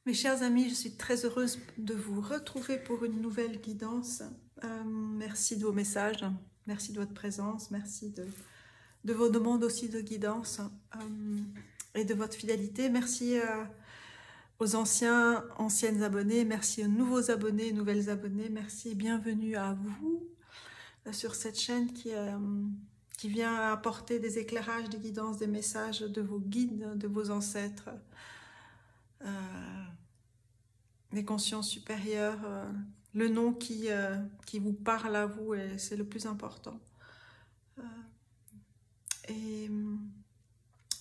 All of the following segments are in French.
Mes chers amis, je suis très heureuse de vous retrouver pour une nouvelle guidance. Merci de vos messages, merci de votre présence, merci de vos demandes aussi de guidance et de votre fidélité. Merci aux anciennes abonnés, merci aux nouveaux abonnés, nouvelles abonnées, merci et bienvenue à vous sur cette chaîne qui vient apporter des éclairages, des guidances, des messages de vos guides, de vos ancêtres. Les consciences supérieures, le nom qui vous parle à vous, et c'est le plus important. Et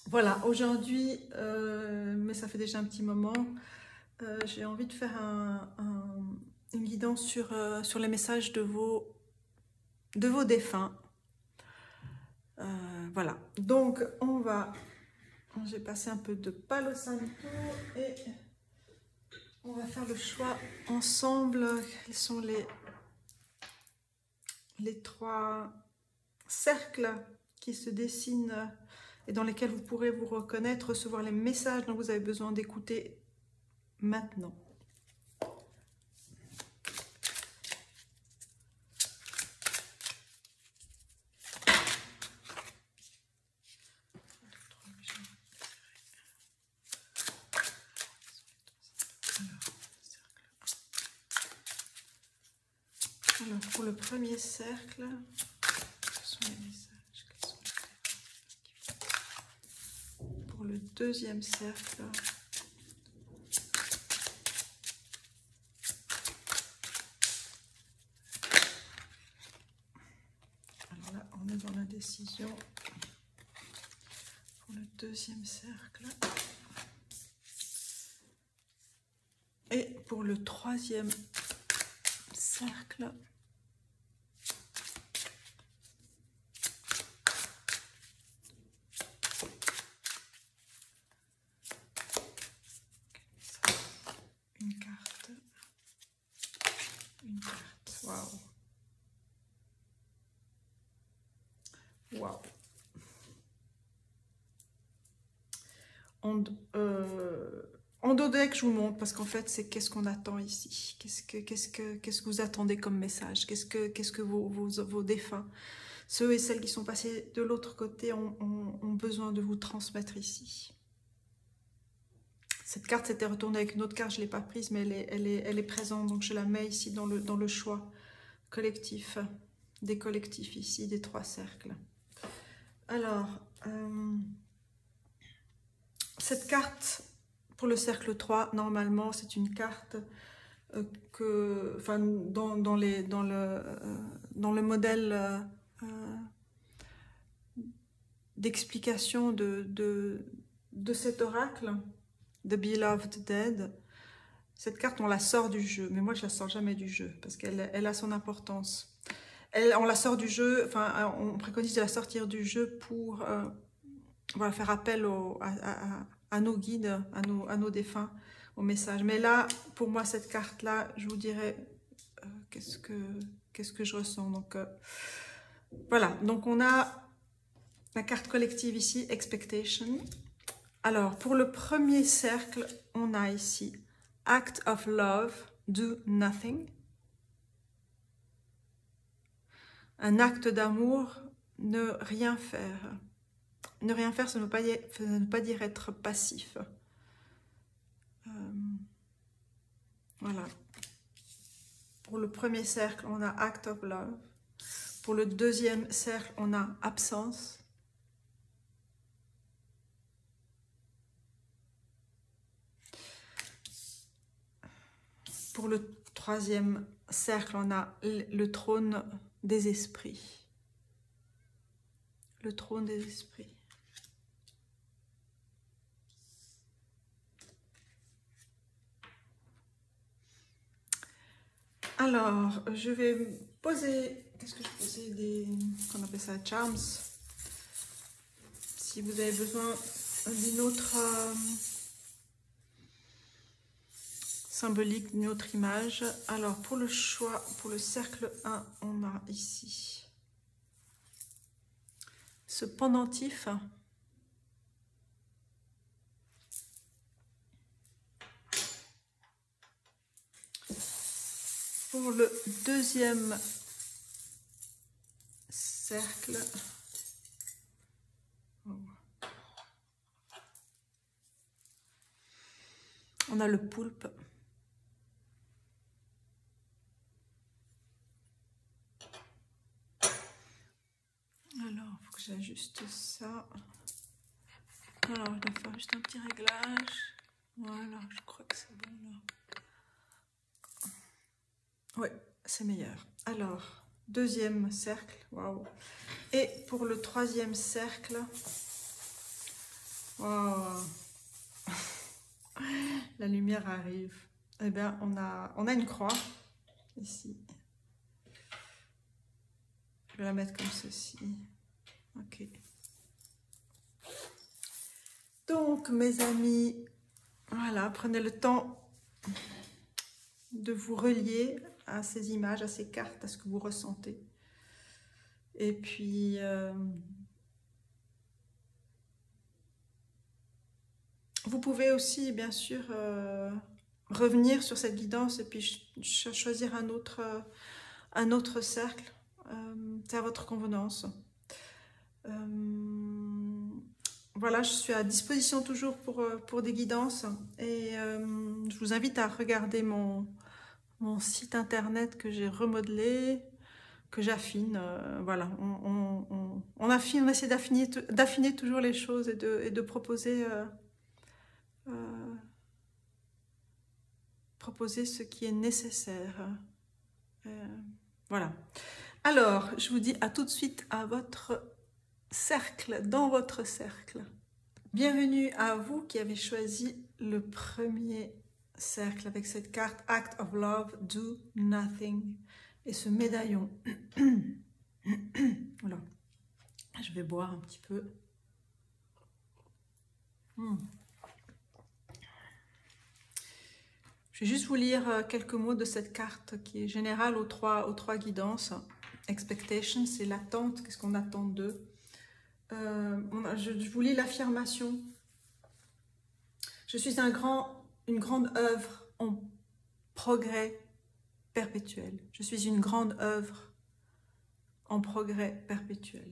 voilà, aujourd'hui, mais ça fait déjà un petit moment, j'ai envie de faire une guidance sur les messages de vos défunts. Voilà, donc on va... J'ai passé un peu de Palo Santo et... on va faire le choix ensemble. Quels sont les trois cercles qui se dessinent et dans lesquels vous pourrez vous reconnaître, recevoir les messages dont vous avez besoin d'écouter maintenant. Alors, pour le premier cercle, ce sont les messages. Quels sont les... Pour le deuxième cercle, alors là, on est dans l'indécision. Pour le deuxième cercle. Et pour le troisième cercle, une carte, waouh, waouh. En dos deck, je vous montre parce qu'en fait, c'est qu'est-ce qu'on attend ici. Qu'est-ce que vous attendez comme message? Qu'est-ce que vos défunts, ceux et celles qui sont passés de l'autre côté, ont besoin de vous transmettre ici? Cette carte s'était retournée avec une autre carte, je ne l'ai pas prise, mais elle est présente, donc je la mets ici dans le choix collectif, des collectifs ici, des trois cercles. Alors, cette carte, pour le cercle 3, normalement, c'est une carte dans le modèle d'explication de cet oracle, The Beloved Dead. Cette carte, on la sort du jeu, mais moi, je la sors jamais du jeu, parce qu'elle a son importance. On la sort du jeu, enfin, on préconise de la sortir du jeu pour voilà, faire appel à nos guides, à nos défunts, au message. Mais là, pour moi, cette carte-là, je vous dirais qu'est-ce que je ressens. Donc, voilà. Donc, on a la carte collective ici, Expectation. Alors, pour le premier cercle, on a ici Act of Love, Do Nothing. Un acte d'amour, ne rien faire. Ne rien faire, ça ne veut pas dire être passif. Voilà. Pour le premier cercle, on a Act of Love. Pour le deuxième cercle, on a Absence. Pour le troisième cercle, on a le trône des esprits. Le trône des esprits. Alors, je vais poser, qu'est-ce que je posais, qu'on appelle ça, charms. Si vous avez besoin d'une autre symbolique, d'une autre image. Alors, pour le choix, pour le cercle 1, on a ici ce pendentif. Pour le deuxième cercle, on a le poulpe. Alors, il faut que j'ajuste ça. Alors, je dois faire juste un petit réglage. Voilà, je crois que c'est bon là. Oui, c'est meilleur. Alors, deuxième cercle, waouh. Et pour le troisième cercle, waouh, la lumière arrive. Eh bien, on a une croix ici. Je vais la mettre comme ceci. Ok. Donc, mes amis, voilà, prenez le temps de vous relier à ces images, à ces cartes, à ce que vous ressentez. Et puis, vous pouvez aussi, bien sûr, revenir sur cette guidance et puis choisir un autre cercle. C'est à votre convenance. Voilà, je suis à disposition toujours pour des guidances. Et je vous invite à regarder mon site internet que j'ai remodelé, que j'affine. Voilà, on affine, on essaie d'affiner toujours les choses et de proposer, proposer ce qui est nécessaire. Voilà. Alors, je vous dis à tout de suite à votre cercle, dans votre cercle. Bienvenue à vous qui avez choisi le premier cercle avec cette carte Act of Love, Do Nothing et ce médaillon. Voilà. Je vais boire un petit peu. Je vais juste vous lire quelques mots de cette carte qui est générale aux trois guidances. Expectation, c'est l'attente, qu'est-ce qu'on attend d'eux. Je vous lis l'affirmation. Je suis une grande œuvre en progrès perpétuel. Je suis une grande œuvre en progrès perpétuel.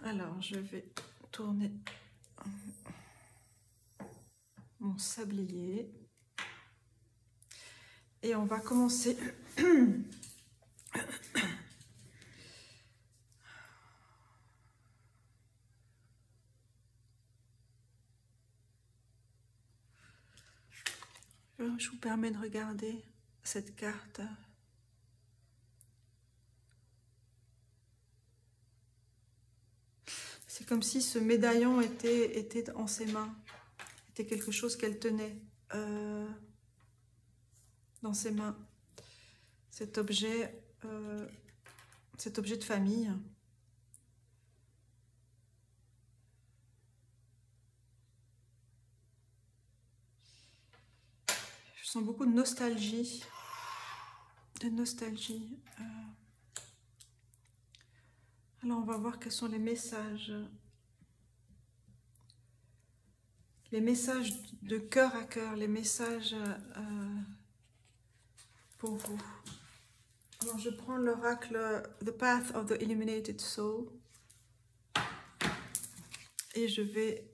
Alors, je vais tourner mon sablier. Et on va commencer. Je vous permets de regarder cette carte. C'est comme si ce médaillon était en ses mains, était quelque chose qu'elle tenait dans ses mains. Cet objet de famille. Je sens beaucoup de nostalgie. Alors, on va voir quels sont les messages. Les messages de cœur à cœur, les messages pour vous. Alors, je prends l'oracle The Path of the Illuminated Soul et je vais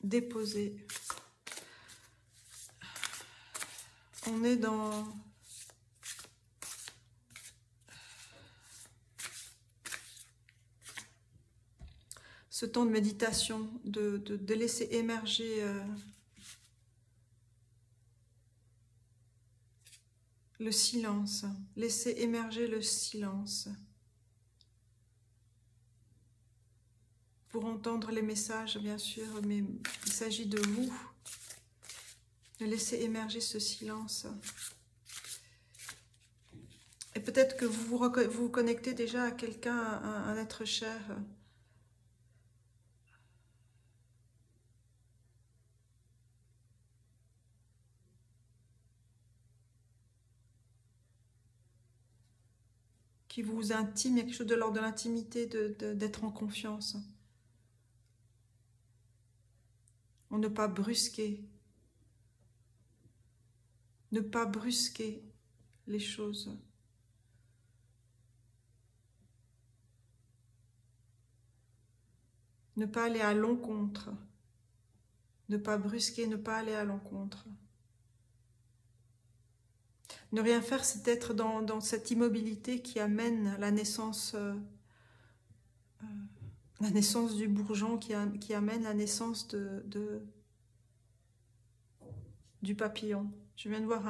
déposer. On est dans ce temps de méditation, de laisser émerger le silence, laisser émerger le silence pour entendre les messages, bien sûr, mais il s'agit de vous, de laisser émerger ce silence. Et peut-être que vous vous connectez déjà à quelqu'un, à un être cher, qui vous intime, il y a quelque chose de l'ordre de l'intimité, d'être en confiance. On ne pas brusquer. Ne pas brusquer les choses. Ne pas aller à l'encontre. Ne pas brusquer, ne pas aller à l'encontre. Ne rien faire, c'est être dans cette immobilité qui amène la naissance du bourgeon, qui amène la naissance du papillon. Je viens de voir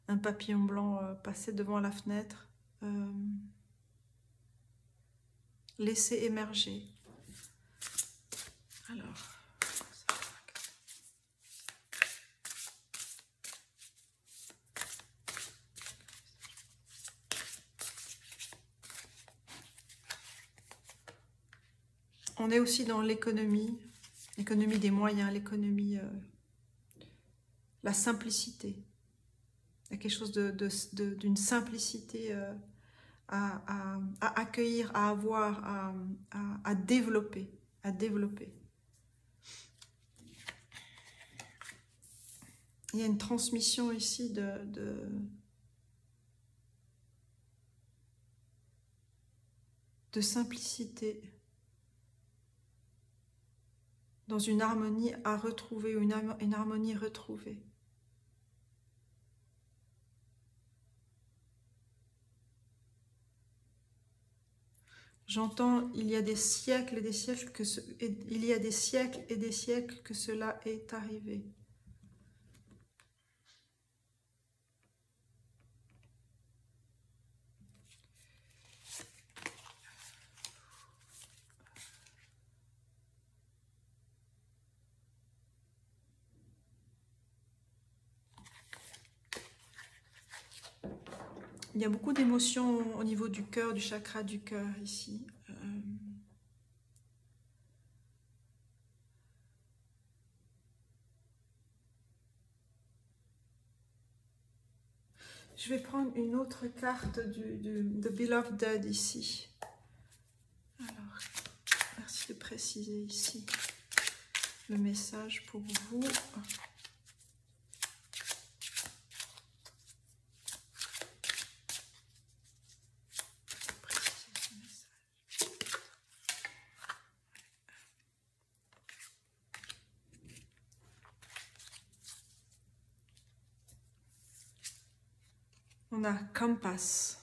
un papillon blanc passer devant la fenêtre. Laisser émerger. Alors... On est aussi dans l'économie des moyens, l'économie, la simplicité. Il y a quelque chose d'une simplicité à accueillir, à avoir, à développer, Il y a une transmission ici de simplicité. Dans une harmonie à retrouver, une harmonie retrouvée. J'entends, il y a des siècles et des siècles que il y a des siècles et des siècles que cela est arrivé. Il y a beaucoup d'émotions au niveau du cœur, du chakra du cœur ici. Je vais prendre une autre carte de Beloved Dead ici. Alors, merci de préciser ici le message pour vous. On a Compass.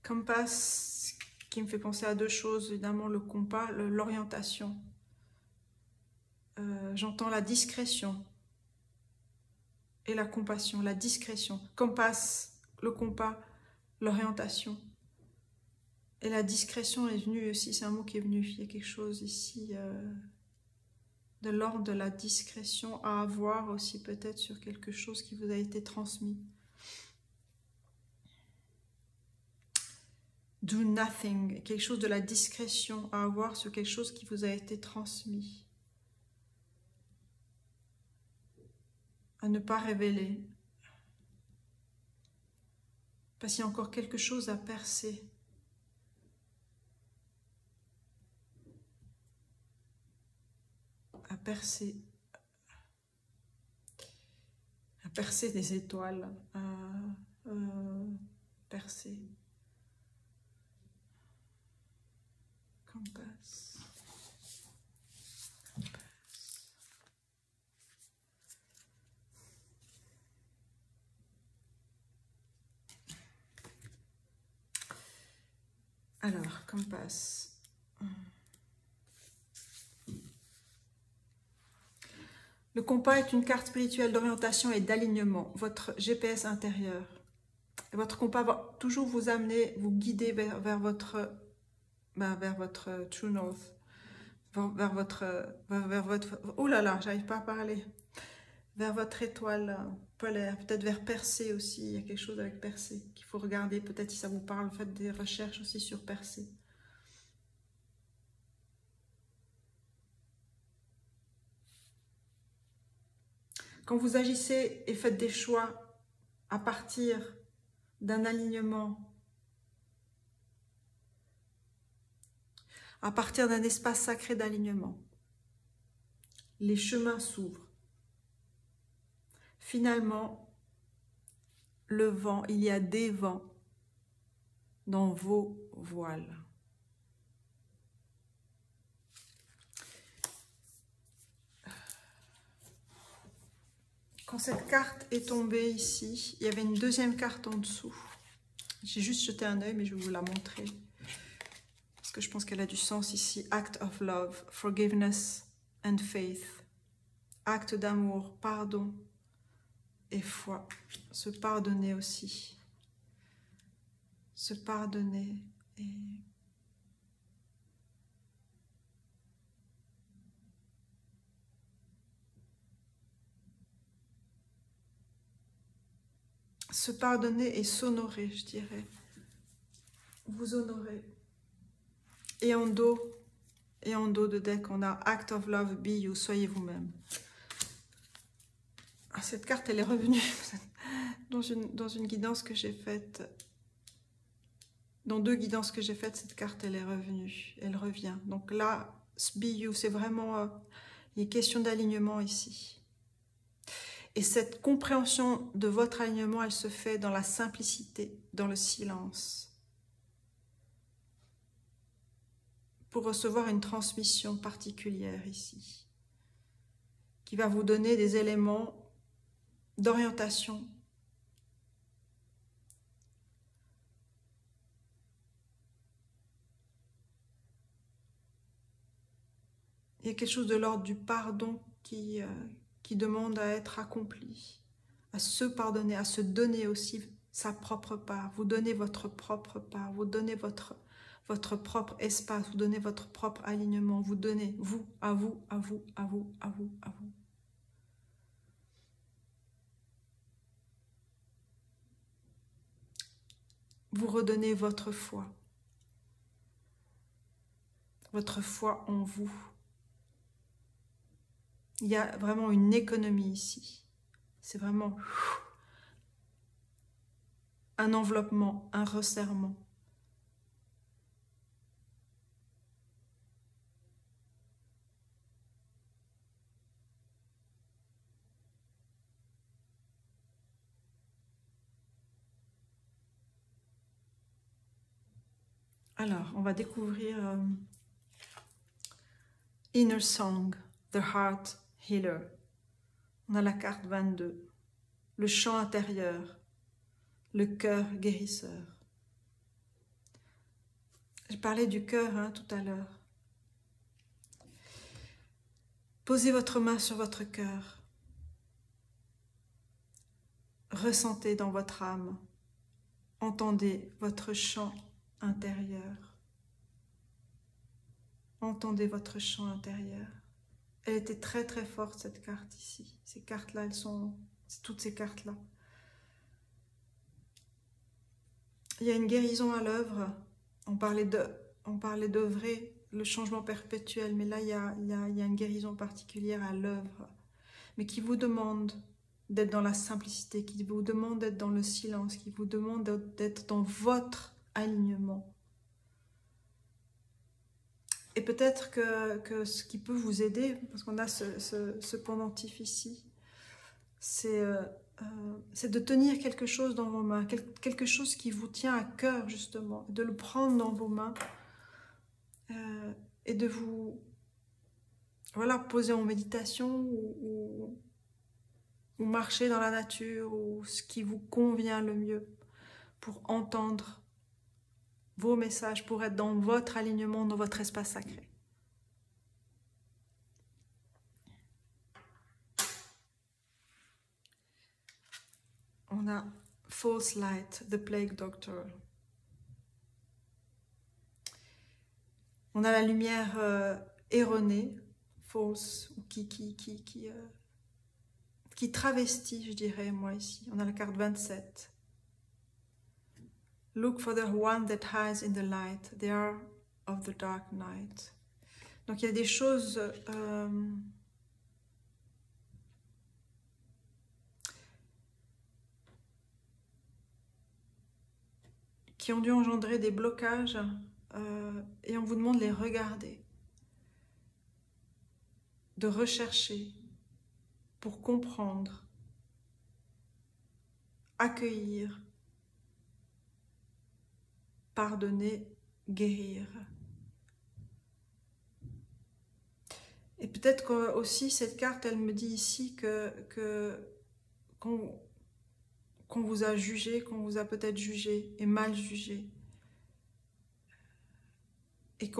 Compass qui me fait penser à deux choses, évidemment le compas, l'orientation. J'entends la discrétion et la compassion, la discrétion. Compass, le compas, l'orientation. Et la discrétion est venue aussi, c'est un mot qui est venu, il y a quelque chose ici de l'ordre de la discrétion à avoir aussi peut-être sur quelque chose qui vous a été transmis. Do nothing, quelque chose de la discrétion à avoir sur quelque chose qui vous a été transmis. À ne pas révéler. Parce qu'il y a encore quelque chose à percer. À percer des étoiles, à percer. Compass. Alors, Compass. Le compas est une carte spirituelle d'orientation et d'alignement, votre GPS intérieur. Et votre compas va toujours vous amener, vous guider vers votre True North, vers votre, oh là là, j'arrive pas à parler, vers votre étoile polaire, peut-être vers Persée aussi, il y a quelque chose avec Persée qu'il faut regarder, peut-être si ça vous parle, faites des recherches aussi sur Persée. Quand vous agissez et faites des choix à partir d'un alignement, à partir d'un espace sacré d'alignement, les chemins s'ouvrent. Finalement, le vent, il y a des vents dans vos voiles. Quand cette carte est tombée ici, il y avait une deuxième carte en dessous. J'ai juste jeté un œil, mais je vais vous la montrer. Parce que je pense qu'elle a du sens ici. Act of love, forgiveness and faith. Acte d'amour, pardon et foi. Se pardonner aussi. Se pardonner et... se pardonner et s'honorer, je dirais. Vous honorer. Et en dos de deck, on a Act of Love, Be You, soyez vous-même. Ah, cette carte, elle est revenue dans une guidance que j'ai faite. Dans 2 guidances que j'ai faites, cette carte, elle est revenue. Elle revient. Donc là, Be You, c'est vraiment... il est question d'alignement ici. Et cette compréhension de votre alignement, elle se fait dans la simplicité, dans le silence. Pour recevoir une transmission particulière ici, qui va vous donner des éléments d'orientation. Il y a quelque chose de l'ordre du pardon qui demande à être accompli, à se pardonner, à se donner aussi sa propre part. Vous donnez votre propre part, vous donnez votre propre espace, vous donnez votre propre alignement, vous donnez vous, à vous, à vous, à vous, à vous, à vous. Vous redonnez votre foi en vous. Il y a vraiment une économie ici. C'est vraiment un enveloppement, un resserrement. Alors, on va découvrir Inner Song, The Heart Healer. On a la carte 22. Le chant intérieur, le cœur guérisseur. J'ai parlé du cœur tout à l'heure. Posez votre main sur votre cœur. Ressentez dans votre âme. Entendez votre chant intérieur. Entendez votre chant intérieur. Elle était très très forte cette carte ici. Ces cartes-là, elles sont... toutes ces cartes-là. Il y a une guérison à l'œuvre. On parlait d'œuvrer, le changement perpétuel, mais là il y a une guérison particulière à l'œuvre, mais qui vous demande d'être dans la simplicité, qui vous demande d'être dans le silence, qui vous demande d'être dans votre alignement. Et peut-être que ce qui peut vous aider, parce qu'on a ce pendentif ici, c'est de tenir quelque chose dans vos mains, quelque chose qui vous tient à cœur justement, de le prendre dans vos mains et de vous poser en méditation ou marcher dans la nature ou ce qui vous convient le mieux pour entendre vos messages, pour être dans votre alignement, dans votre espace sacré. On a False Light, The Plague Doctor. On a la lumière erronée, false, qui travestit, je dirais, moi ici. On a la carte 27. Look for the one that hides in the light. They are of the dark night. Donc il y a des choses... qui ont dû engendrer des blocages et on vous demande de les regarder. de rechercher pour comprendre, accueillir, pardonner, guérir. Et peut-être que aussi cette carte, elle me dit ici qu'on vous a jugé, qu'on vous a peut-être jugé et mal jugé. Et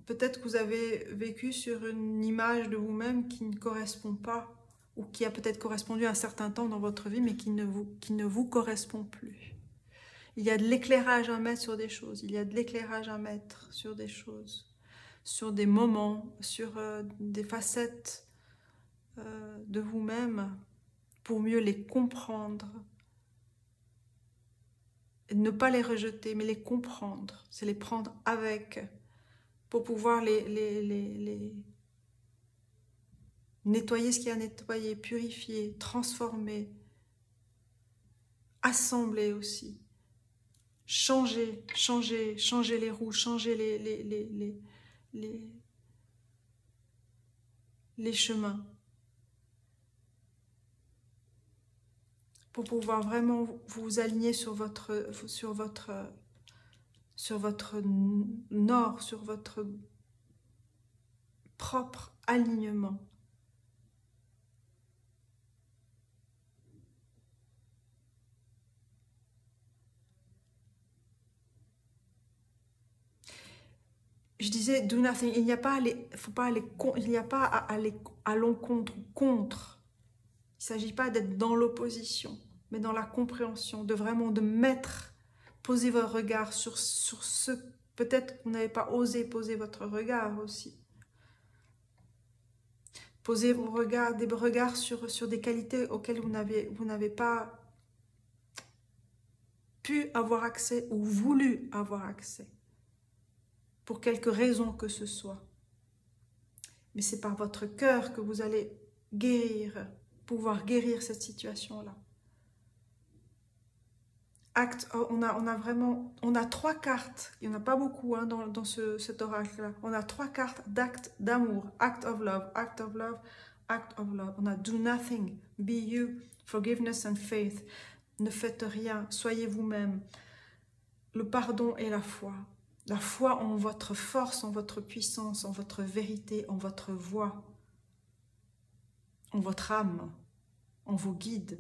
peut-être que vous avez vécu sur une image de vous-même qui ne correspond pas, ou qui a peut-être correspondu à un certain temps dans votre vie, mais qui ne vous correspond plus. Il y a de l'éclairage à mettre sur des choses, il y a de l'éclairage à mettre sur des choses, sur des moments, sur des facettes de vous-même, pour mieux les comprendre. Et ne pas les rejeter, mais les comprendre, c'est les prendre avec, pour pouvoir les nettoyer ce qu'il y a à nettoyer, purifier, transformer, assembler aussi. Changer les roues, changer les chemins. Pour pouvoir vraiment vous aligner sur votre nord, sur votre propre alignement. Je disais, do nothing, il n'y a pas à aller, il n'y a pas à aller à l'encontre, contre. Il ne s'agit pas d'être dans l'opposition, mais dans la compréhension, de vraiment poser votre regard sur ce, peut-être que vous n'avez pas osé poser votre regard aussi. Posez des regards sur des qualités auxquelles vous n'avez pas pu avoir accès ou voulu avoir accès, pour quelque raison que ce soit. Mais c'est par votre cœur que vous allez pouvoir guérir cette situation-là. On a 3 cartes, il n'y en a pas beaucoup hein, dans cet oracle-là. On a 3 cartes d'actes d'amour, act of love, act of love, act of love. On a do nothing, be you, forgiveness and faith. Ne faites rien, soyez vous-même. Le pardon et la foi. La foi en votre force, en votre puissance, en votre vérité, en votre voix, en votre âme, en vos guides,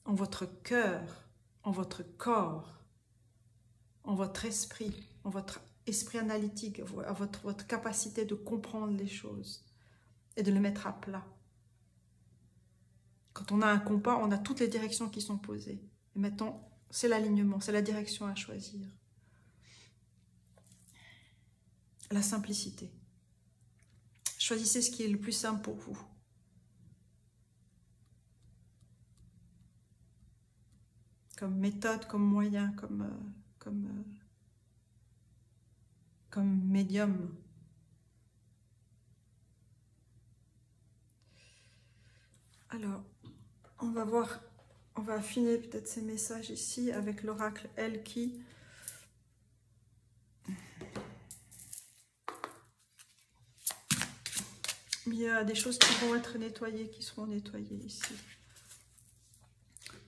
en votre cœur, en votre corps, en votre esprit analytique, à votre capacité de comprendre les choses et de le mettre à plat. Quand on a un compas, on a toutes les directions qui sont posées. Et maintenant, c'est l'alignement, c'est la direction à choisir. La simplicité. Choisissez ce qui est le plus simple pour vous. Comme méthode, comme moyen, comme médium. Alors, on va affiner peut-être ces messages ici avec l'oracle Elki. Il y a des choses qui vont être nettoyées, qui seront nettoyées ici.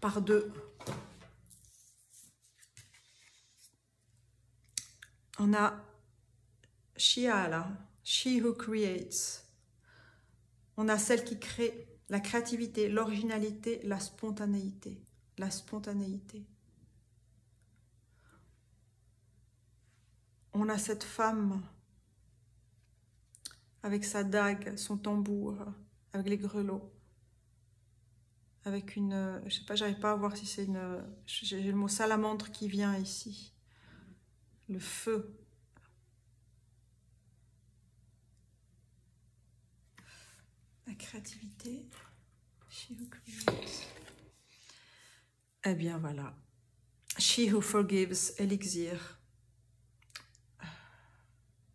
Par 2. On a Shiala, she who creates. On a celle qui crée, la créativité, l'originalité, la spontanéité. La spontanéité. On a cette femme avec sa dague, son tambour, avec les grelots, avec une, je sais pas, j'arrive pas à voir si c'est une, j'ai le mot salamandre qui vient ici, le feu. La créativité, she who creates. Eh bien voilà, she who forgives, élixir,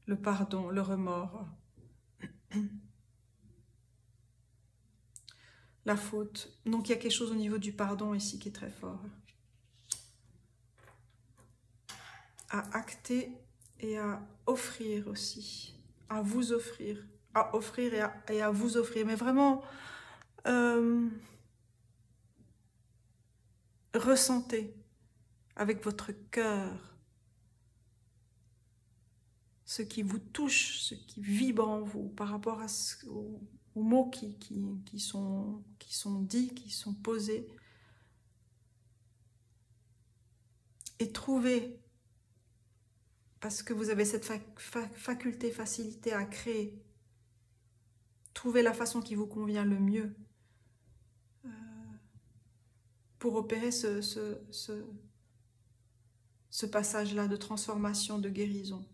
le pardon, le remords. La faute. Donc il y a quelque chose au niveau du pardon ici qui est très fort. À acter et à offrir aussi. À vous offrir à offrir et à vous offrir. Mais vraiment, ressentez avec votre cœur ce qui vous touche, ce qui vibre en vous par rapport aux mots qui sont dits, qui sont posés. Et trouvez, parce que vous avez cette faculté, facilité à créer, trouvez la façon qui vous convient le mieux pour opérer ce passage-là de transformation, de guérison.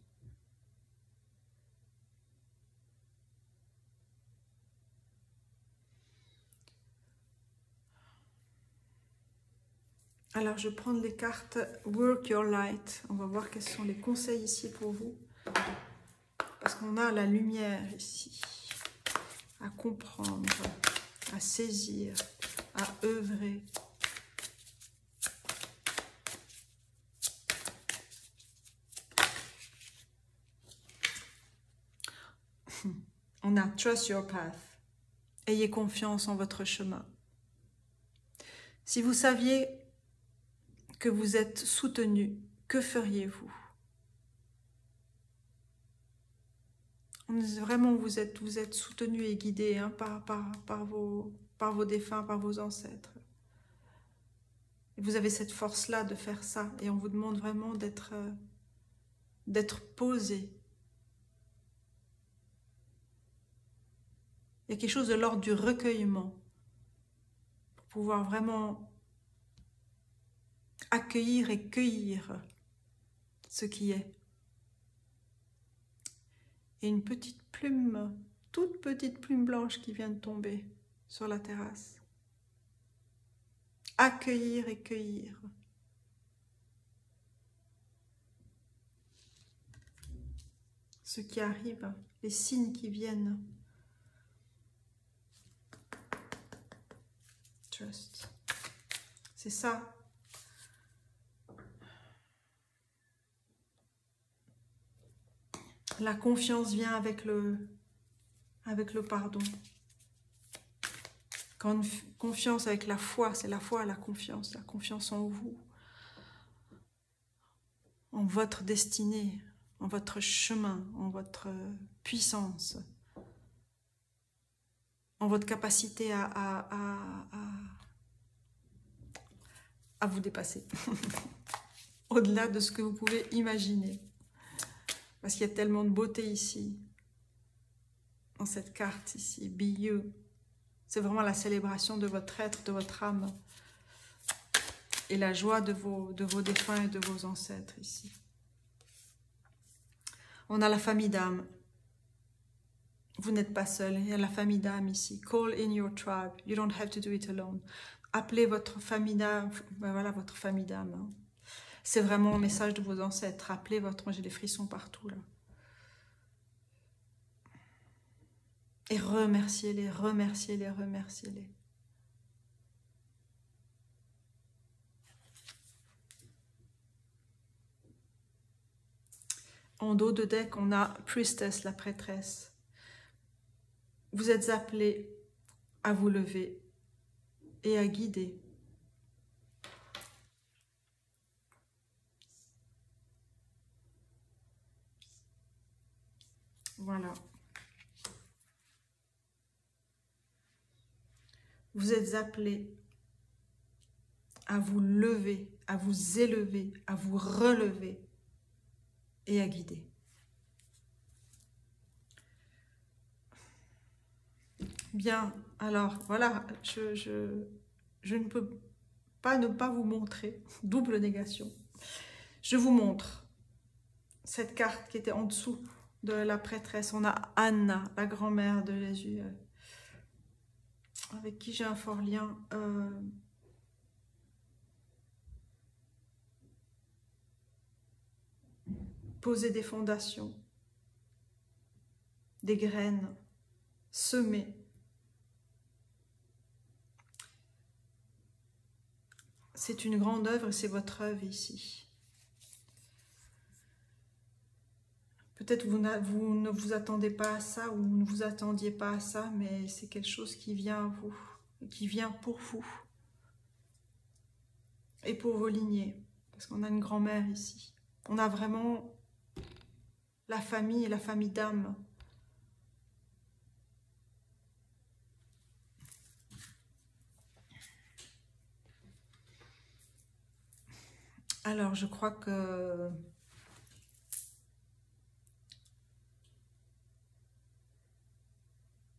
Alors, je vais prendre les cartes Work Your Light. On va voir quels sont les conseils ici pour vous. Parce qu'on a la lumière ici, à comprendre, à saisir, à œuvrer. On a Trust Your Path. Ayez confiance en votre chemin. Si vous saviez que vous êtes soutenu, que feriez-vous? Vraiment, vous êtes soutenu et guidé hein, par vos défunts, par vos ancêtres. Et vous avez cette force-là de faire ça. Et on vous demande vraiment d'être posé. Il y a quelque chose de l'ordre du recueillement. Pour pouvoir vraiment accueillir et cueillir ce qui est. Et une petite plume, toute petite plume blanche qui vient de tomber sur la terrasse. Accueillir et cueillir. Ce qui arrive, les signes qui viennent. Trust. C'est ça. La confiance vient avec le pardon. Quand confiance avec la foi, c'est la confiance en vous, en votre destinée, en votre chemin, en votre puissance, en votre capacité à vous dépasser, au-delà de ce que vous pouvez imaginer. Parce qu'il y a tellement de beauté ici, dans cette carte ici, Be You. C'est vraiment la célébration de votre être, de votre âme. Et la joie de vos défunts et de vos ancêtres ici. On a la famille d'âme. Vous n'êtes pas seul, il y a la famille d'âme ici. Call in your tribe, you don't have to do it alone. Appelez votre famille d'âme, ben voilà votre famille d'âme. Hein. C'est vraiment un message de vos ancêtres. Appelez votre... Moi j'ai des frissons partout là. Et remerciez-les, remerciez-les, remerciez-les. En dos de deck, on a Priestess, la prêtresse. Vous êtes appelés à vous lever et à guider. Voilà. Vous êtes appelés à vous lever, à vous élever, à vous relever et à guider. Bien, alors voilà, je ne peux pas ne pas vous montrer, double négation. Je vous montre cette carte qui était en dessous de la prêtresse. On a Anna, la grand-mère de Jésus, avec qui j'ai un fort lien. Poser des fondations, des graines, semer. C'est une grande œuvre et c'est votre œuvre ici. Peut-être vous ne vous attendez pas à ça ou vous ne vous attendiez pas à ça, mais c'est quelque chose qui vient à vous, qui vient pour vous et pour vos lignées. Parce qu'on a une grand-mère ici. On a vraiment la famille et la famille d'âme. Alors, je crois que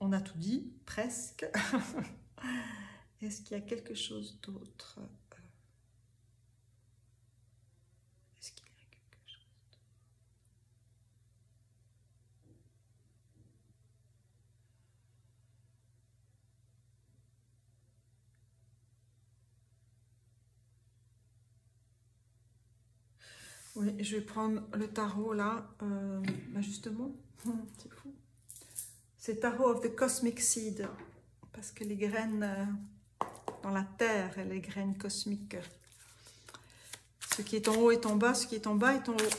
on a tout dit, presque. Est-ce qu'il y a quelque chose d'autre? Est-ce qu'il y a quelque chose? Oui, je vais prendre le tarot là. Justement, c'est fou. C'est Tarot of the Cosmic Seed. Parce que les graines dans la terre, et les graines cosmiques. Ce qui est en haut est en bas, ce qui est en bas est en haut.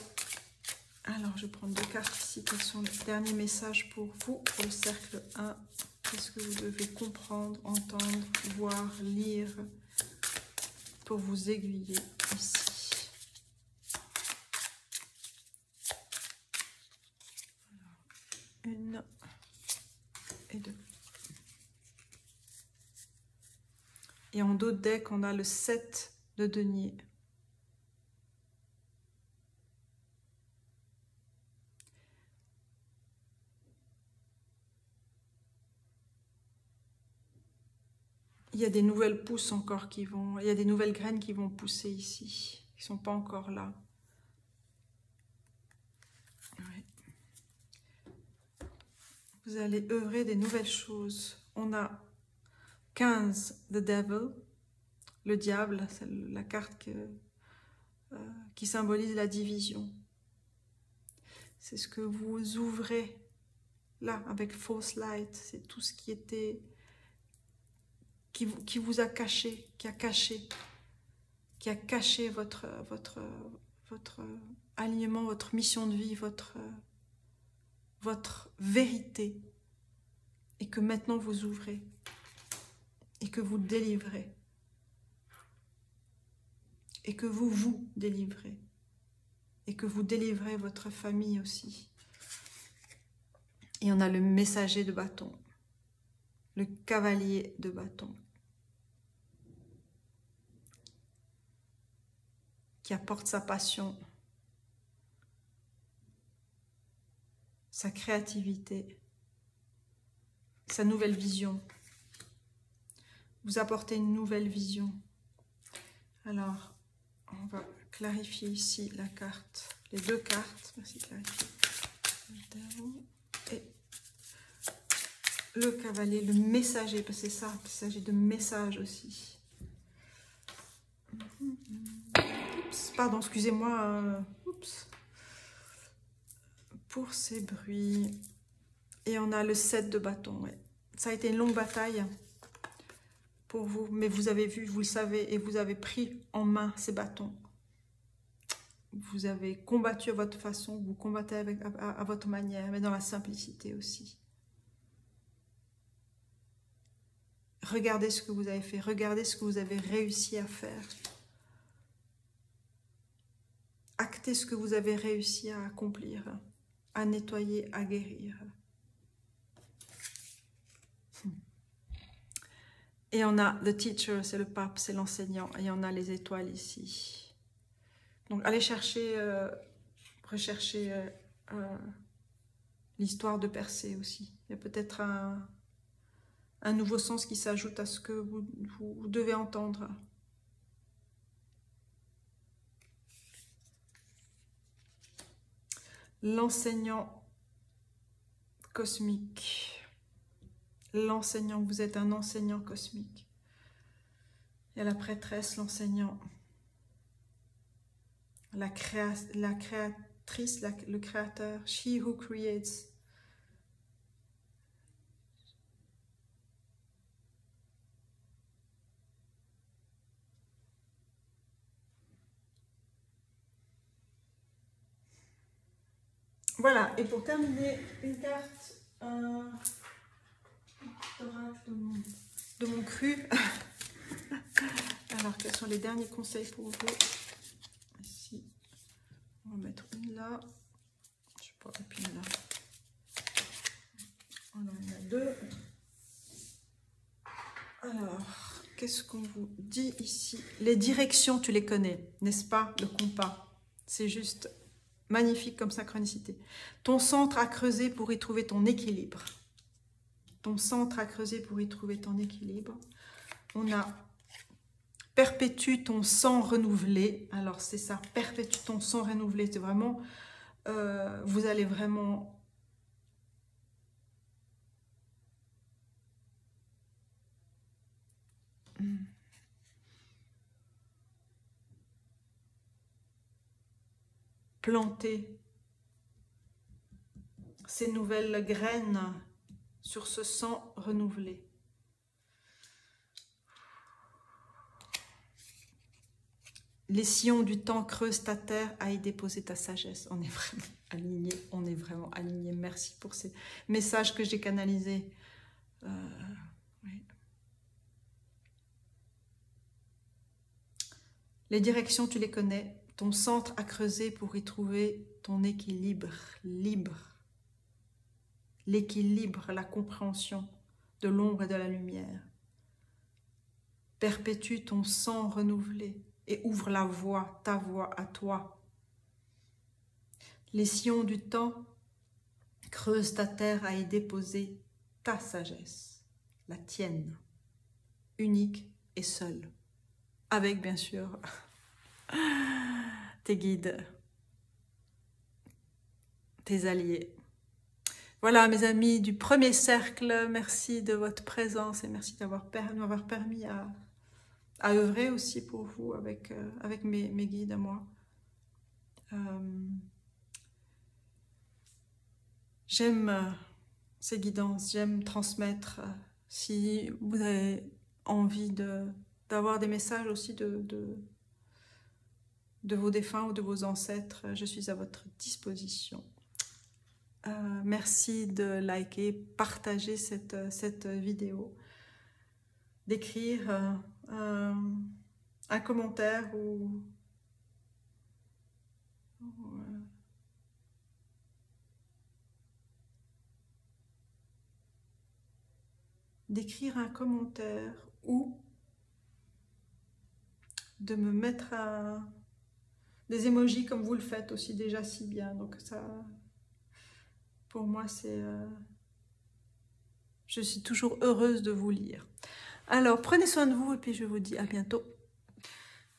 Alors, je vais prendre 2 cartes ici. Quels sont les derniers messages pour vous, pour le cercle 1? Qu'est-ce que vous devez comprendre, entendre, voir, lire pour vous aiguiller ici? Alors, 1 et 2. Et en dos de deck, on a le 7 de denier. Il y a des nouvelles pousses encore qui vont... Il y a des nouvelles graines qui vont pousser ici. Qui ne sont pas encore là. Ouais. Vous allez œuvrer des nouvelles choses. On a 15, The Devil. Le diable, c'est la carte qui symbolise la division. C'est ce que vous ouvrez là avec False Light. C'est tout ce qui était... Qui vous a caché, qui a caché votre alignement, votre mission de vie, votre vérité, et que maintenant vous ouvrez, et que vous délivrez, et que vous vous délivrez, et que vous délivrez votre famille aussi. Et on a le messager de bâton, le cavalier de bâton, qui apporte sa passion, sa créativité, sa nouvelle vision. Vous apportez une nouvelle vision. Alors, on va clarifier ici la carte, les 2 cartes. Merci, clarifier. Et le cavalier, le messager, parce que c'est ça, il s'agit de message aussi. Oups, pardon, excusez-moi. Oups. Pour ces bruits. Et on a le 7 de bâton. Ouais. Ça a été une longue bataille pour vous, mais vous avez vu, vous le savez, et vous avez pris en main ces bâtons. Vous avez combattu à votre façon, vous combattez à votre manière, mais dans la simplicité aussi. Regardez ce que vous avez fait, regardez ce que vous avez réussi à faire. Actez ce que vous avez réussi à accomplir, à nettoyer, à guérir. Et on a le teacher, c'est le pape, c'est l'enseignant, et on a les étoiles ici. Donc allez chercher, rechercher l'histoire de Persée aussi. Il y a peut-être un nouveau sens qui s'ajoute à ce que vous devez entendre. L'enseignant cosmique. L'enseignant, vous êtes un enseignant cosmique. Il y a la prêtresse, l'enseignant. La créatrice, le créateur. She who creates. Voilà, et pour terminer, une carte, un petit oracle de mon cru. Alors, quels sont les derniers conseils pour vous? Ici, on va mettre une là. Je sais pas, et puis une là. Alors, il y en a deux. Alors, qu'est-ce qu'on vous dit ici? Les directions, tu les connais, n'est-ce pas? Le compas, c'est juste magnifique comme synchronicité. Ton centre à creuser pour y trouver ton équilibre. Ton centre à creuser pour y trouver ton équilibre. On a perpétue ton sang renouvelé. Alors, c'est ça, perpétue ton sang renouvelé. C'est vraiment, vous allez vraiment... planter ces nouvelles graines sur ce sang renouvelé. Les sillons du temps creusent ta terre à y déposer ta sagesse. On est vraiment alignés, on est vraiment alignés. Merci pour ces messages que j'ai canalisés. Oui. Les directions, tu les connais. Ton centre à creuser pour y trouver ton équilibre libre. L'équilibre, la compréhension de l'ombre et de la lumière. Perpétue ton sang renouvelé et ouvre la voie, ta voie à toi. Les sillons du temps creusent ta terre à y déposer ta sagesse, la tienne, unique et seule. Avec bien sûr tes guides, tes alliés. Voilà mes amis du premier cercle, merci de votre présence et merci m'avoir permis à œuvrer aussi pour vous avec mes guides à moi. J'aime ces guidances, j'aime transmettre. Si vous avez envie d'avoir des messages aussi de vos défunts ou de vos ancêtres, je suis à votre disposition. Merci de liker, partager cette vidéo, d'écrire un commentaire ou d'écrire un commentaire ou de me mettre des emojis comme vous le faites aussi déjà si bien. Donc ça, pour moi, c'est... je suis toujours heureuse de vous lire. Alors, prenez soin de vous et puis je vous dis à bientôt.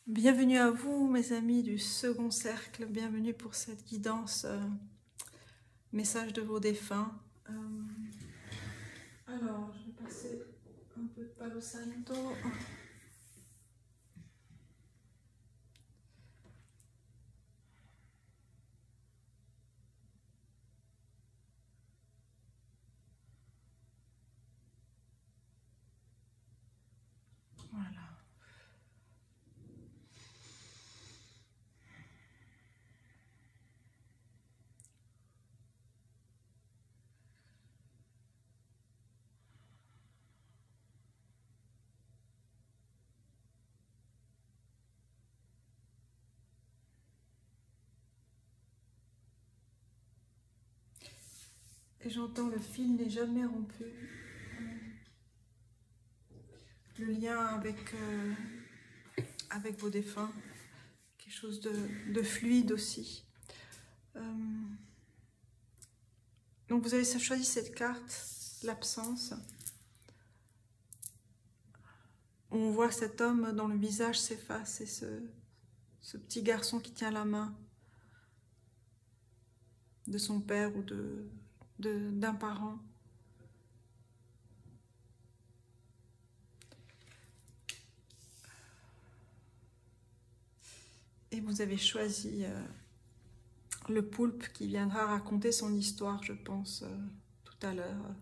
Bienvenue à vous, mes amis du second cercle. Bienvenue pour cette guidance, message de vos défunts. Alors, je vais passer un peu de Palo Santo. Voilà. Et j'entends le fil n'est jamais rompu. Le lien avec vos défunts. Quelque chose de fluide aussi. Donc vous avez choisi cette carte, l'absence. On voit cet homme dont le visage s'efface et ce petit garçon qui tient la main de son père ou d'un parent. Et vous avez choisi le poulpe qui viendra raconter son histoire, je pense, tout à l'heure.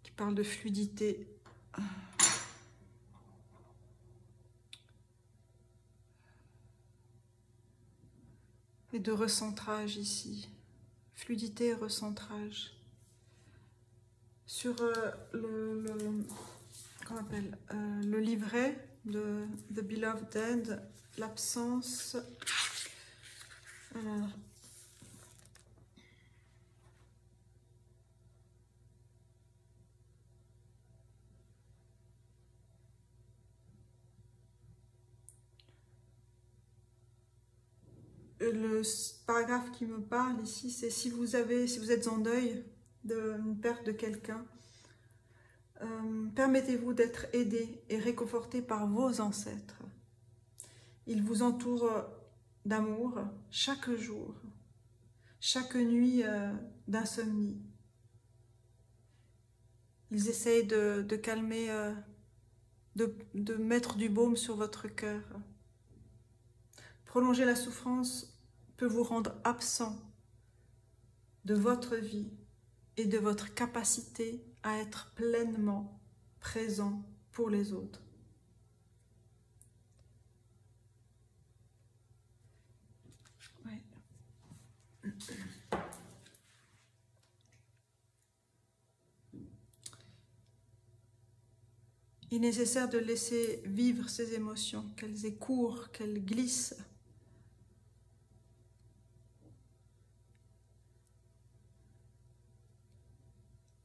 Qui parle de fluidité. et de recentrage ici. Fluidité et recentrage. Sur comment on appelle, le livret de The Beloved Dead, l'absence. Alors, le paragraphe qui me parle ici, c'est si vous êtes en deuil d'une perte de quelqu'un, permettez-vous d'être aidé et réconforté par vos ancêtres. Ils vous entourent d'amour chaque jour, chaque nuit d'insomnie. Ils essayent de calmer, de mettre du baume sur votre cœur. Prolonger la souffrance peut vous rendre absent de votre vie et de votre capacité à être pleinement présent pour les autres. Ouais. Il est nécessaire de laisser vivre ces émotions, qu'elles écourent, qu'elles glissent.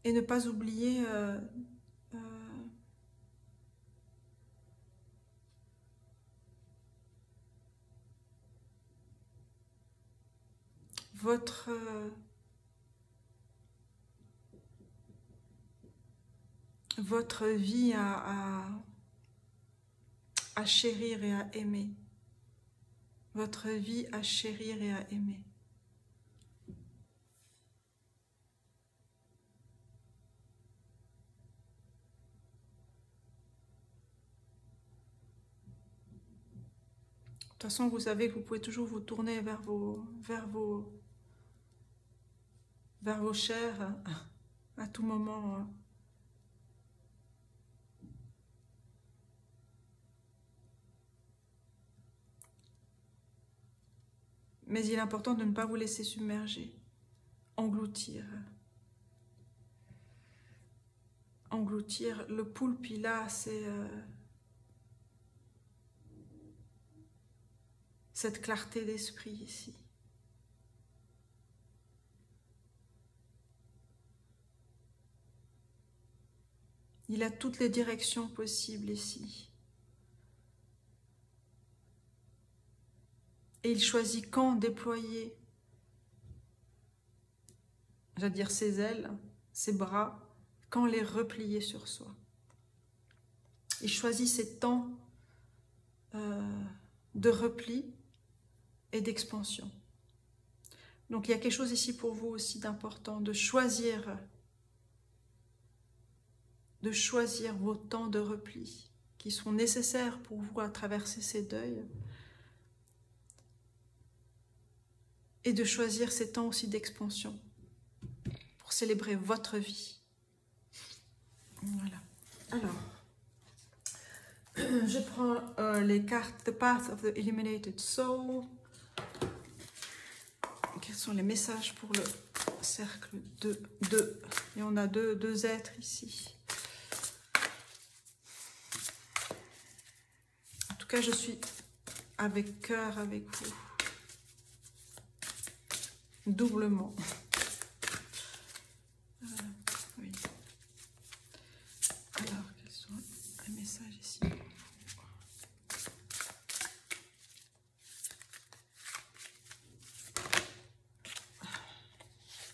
Et ne pas oublier votre vie à chérir et à aimer. Votre vie à chérir et à aimer. De toute façon, vous savez que vous pouvez toujours vous tourner vers vos chers à tout moment. Mais il est important de ne pas vous laisser submerger, engloutir. Engloutir. Le poulpe, là, c'est cette clarté d'esprit ici. Il a toutes les directions possibles ici. Et il choisit quand déployer, j'allais dire ses ailes, ses bras, quand les replier sur soi. Il choisit ses temps de repli et d'expansion. Donc il y a quelque chose ici pour vous aussi d'important, de choisir vos temps de repli qui sont nécessaires pour vous à traverser ces deuils et de choisir ces temps aussi d'expansion pour célébrer votre vie. Voilà. Alors, je prends les cartes The Path of the Illuminated Soul. Quels sont les messages pour le cercle de 2? Et on a deux êtres ici. En tout cas, je suis avec cœur avec vous. Doublement. Oui. Alors, quels sont les messages ici?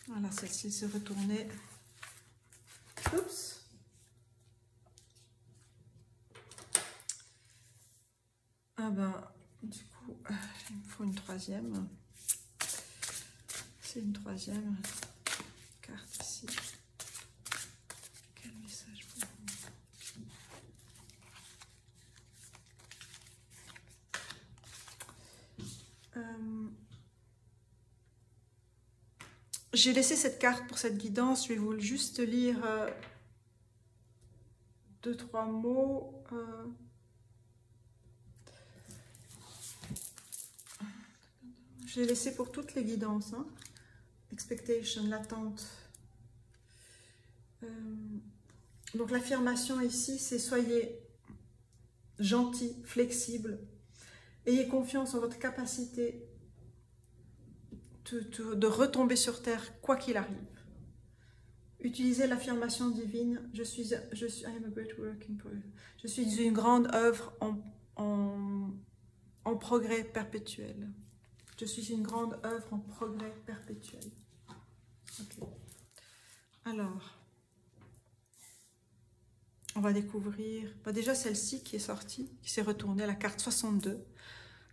Voilà, celle-ci s'est retournée. Oups. Ah ben, du coup, il me faut une troisième. C'est une troisième carte ici. Quel message pour vous? J'ai laissé cette carte pour cette guidance. Je vais vous juste lire 2-3 mots. Je l'ai laissé pour toutes les guidances. Hein. Expectation, l'attente. Donc l'affirmation ici, c'est soyez gentil, flexible. Ayez confiance en votre capacité de retomber sur terre, quoi qu'il arrive. Utilisez l'affirmation divine. Je suis une grande œuvre en progrès perpétuel. Je suis une grande œuvre en progrès perpétuel. Okay. Alors, on va découvrir, déjà celle-ci qui est sortie, qui s'est retournée, la carte 62.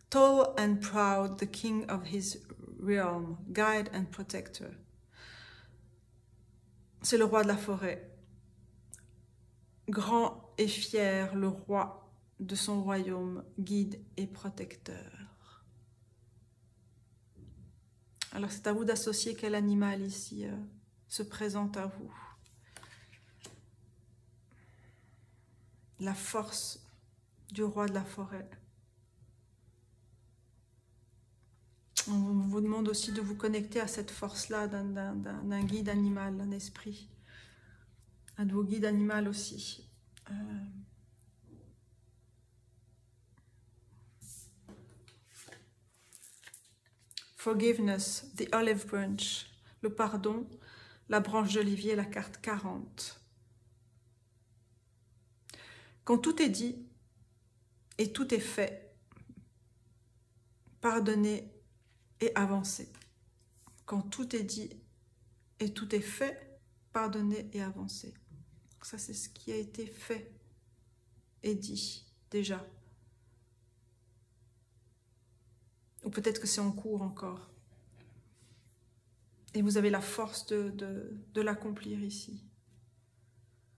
Tall and proud, the king of his realm, guide and protector. C'est le roi de la forêt. Grand et fier, le roi de son royaume, guide et protecteur. Alors c'est à vous d'associer quel animal ici se présente à vous. La force du roi de la forêt. On vous demande aussi de vous connecter à cette force-là d'un guide animal, d'un esprit. Un de vos guides animaux aussi. Forgiveness, the olive branch, le pardon, la branche d'olivier, la carte 40. Quand tout est dit et tout est fait, pardonnez et avancez. Quand tout est dit et tout est fait, pardonnez et avancez. Ça, c'est ce qui a été fait et dit déjà. Ou peut-être que c'est en cours encore. Et vous avez la force de l'accomplir ici.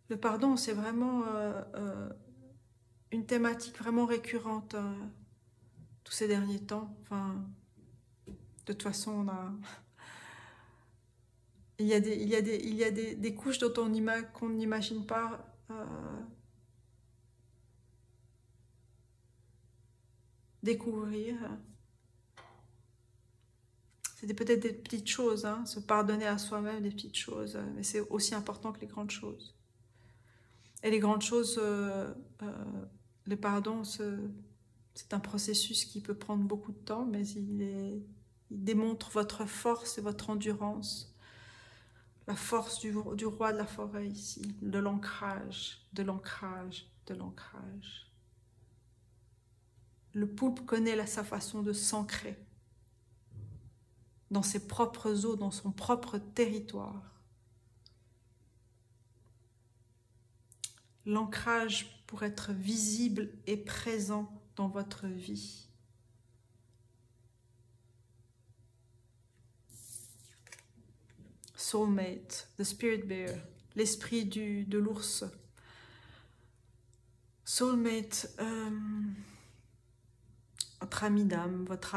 Le pardon, c'est vraiment une thématique vraiment récurrente tous ces derniers temps. Enfin, de toute façon, on a... il y a des couches dont qu'on n'imagine pas découvrir. C'est peut-être des petites choses, hein, se pardonner à soi-même des petites choses, mais c'est aussi important que les grandes choses. Et les grandes choses, le pardon, c'est un processus qui peut prendre beaucoup de temps, mais il démontre votre force et votre endurance. La force du roi de la forêt ici, de l'ancrage, de l'ancrage, de l'ancrage. Le poulpe connaît sa façon de s'ancrer dans ses propres eaux, dans son propre territoire. L'ancrage pour être visible et présent dans votre vie. Soulmate, the spirit bear, l'esprit de l'ours. Soulmate, votre ami d'âme, votre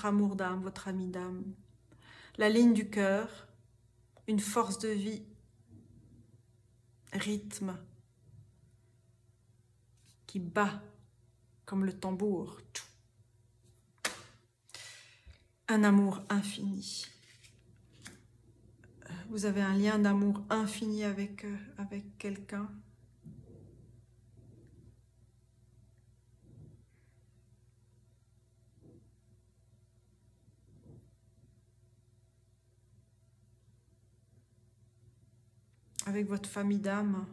amour d'âme, votre ami d'âme. La ligne du cœur, une force de vie, rythme, qui bat comme le tambour. Un amour infini. Vous avez un lien d'amour infini avec quelqu'un. Avec votre famille d'âme.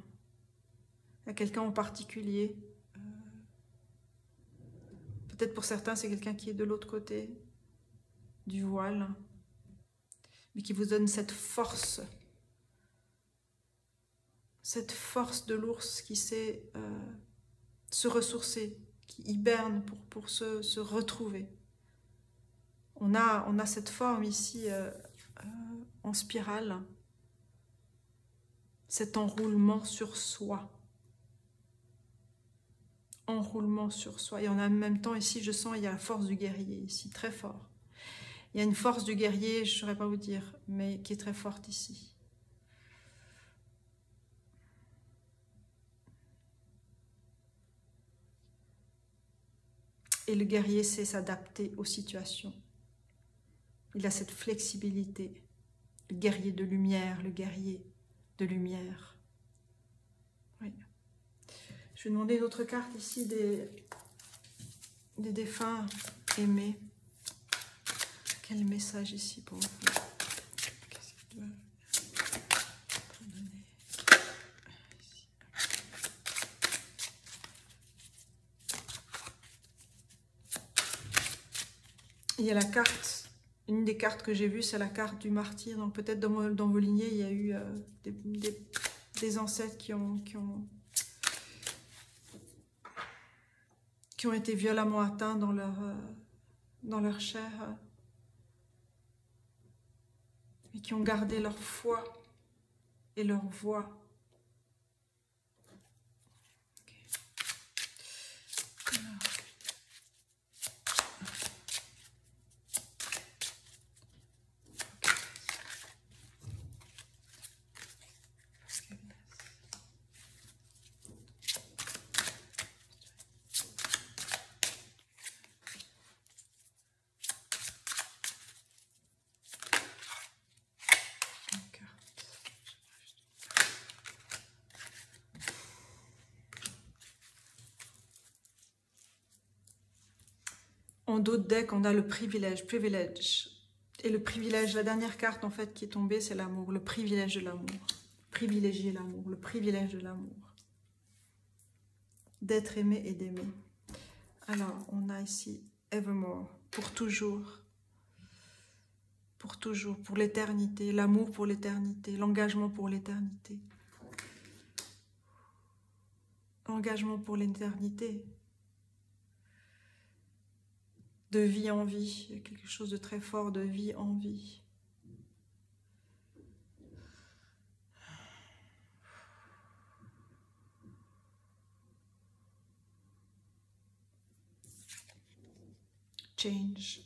Il y a quelqu'un en particulier. Peut-être pour certains, c'est quelqu'un qui est de l'autre côté du voile, mais qui vous donne cette force de l'ours qui sait se ressourcer, qui hiberne pour se retrouver. On a cette forme ici en spirale, cet enroulement sur soi. Enroulement sur soi. Et en même temps, ici, je sens, il y a la force du guerrier, ici, très fort. Il y a une force du guerrier, je ne saurais pas vous dire, mais qui est très forte ici. Et le guerrier sait s'adapter aux situations. Il a cette flexibilité. Le guerrier de lumière, le guerrier de lumière. Oui. Je vais demander une autre carte ici des défunts aimés. Quel message ici pour vous? Qu'est-ce qu'il doit donner ici? Il y a la carte, une des cartes que j'ai vues, c'est la carte du martyr. Donc peut-être dans vos lignées, il y a eu des ancêtres qui ont été violemment atteints dans leur chair et qui ont gardé leur foi et leur voix. Okay. Alors. En d'autres decks, on a le privilège. Et le privilège, la dernière carte en fait qui est tombée, c'est l'amour. Le privilège de l'amour. Privilégier l'amour. Le privilège de l'amour. D'être aimé et d'aimer. Alors, on a ici evermore. Pour toujours. Pour toujours. Pour l'éternité. L'amour pour l'éternité. L'engagement pour l'éternité. Engagement pour l'éternité. De vie en vie, il y a quelque chose de très fort, de vie en vie. Change,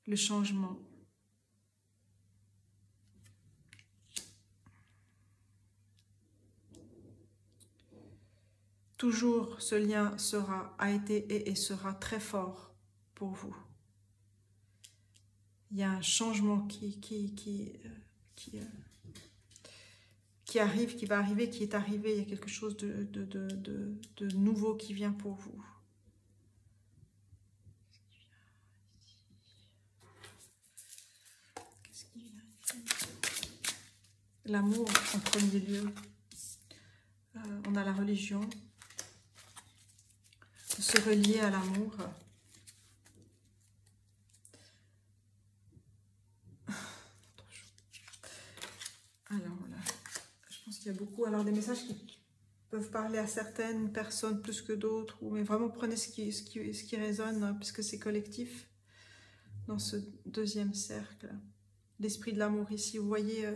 le changement. Toujours ce lien a été et sera très fort pour vous. Il y a un changement qui arrive, qui va arriver, qui est arrivé. Il y a quelque chose de nouveau qui vient pour vous. Qu'est-ce qui vient ici? L'amour en premier lieu. On a la religion. Se relier à l'amour. Alors voilà, je pense qu'il y a beaucoup, alors des messages qui peuvent parler à certaines personnes plus que d'autres, mais vraiment prenez ce qui résonne, hein, puisque c'est collectif dans ce deuxième cercle. L'esprit de l'amour ici, vous voyez,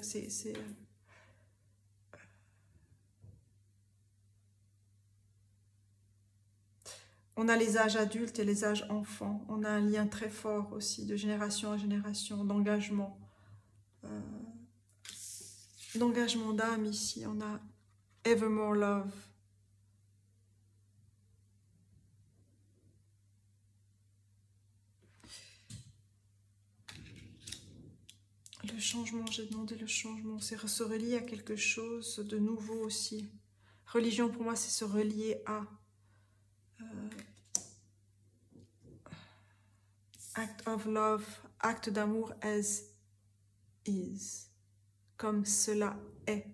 on a les âges adultes et les âges enfants. On a un lien très fort aussi, de génération en génération, d'engagement. D'engagement d'âme ici. On a evermore love. Le changement, j'ai demandé le changement. C'est se relier à quelque chose de nouveau aussi. Religion, pour moi, c'est se relier à... act of love, acte d'amour as is. Comme cela est,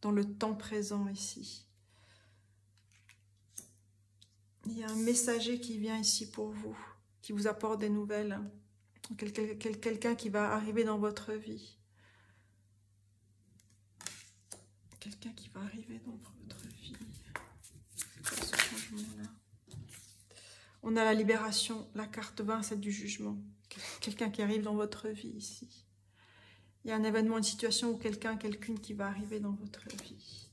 dans le temps présent ici. Il y a un messager qui vient ici pour vous, qui vous apporte des nouvelles. Quelqu'un qui va arriver dans votre vie. Quelqu'un qui va arriver dans votre vie. C'est quoi ce changement-là? On a la libération, la carte 20, celle du jugement. Quelqu'un qui arrive dans votre vie ici. Il y a un événement, une situation où quelqu'une qui va arriver dans votre vie.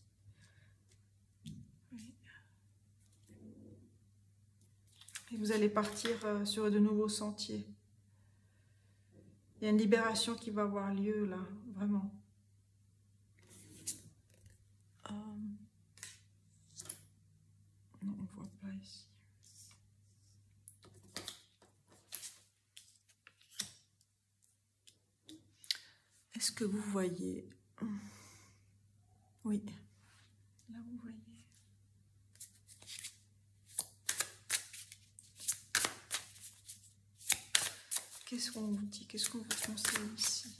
Oui. Et vous allez partir sur de nouveaux sentiers. Il y a une libération qui va avoir lieu là, vraiment. Non, on ne voit pas ici. Est-ce que vous voyez? Oui, là vous voyez. Qu'est-ce qu'on vous dit? Qu'est-ce qu'on vous conseille ici?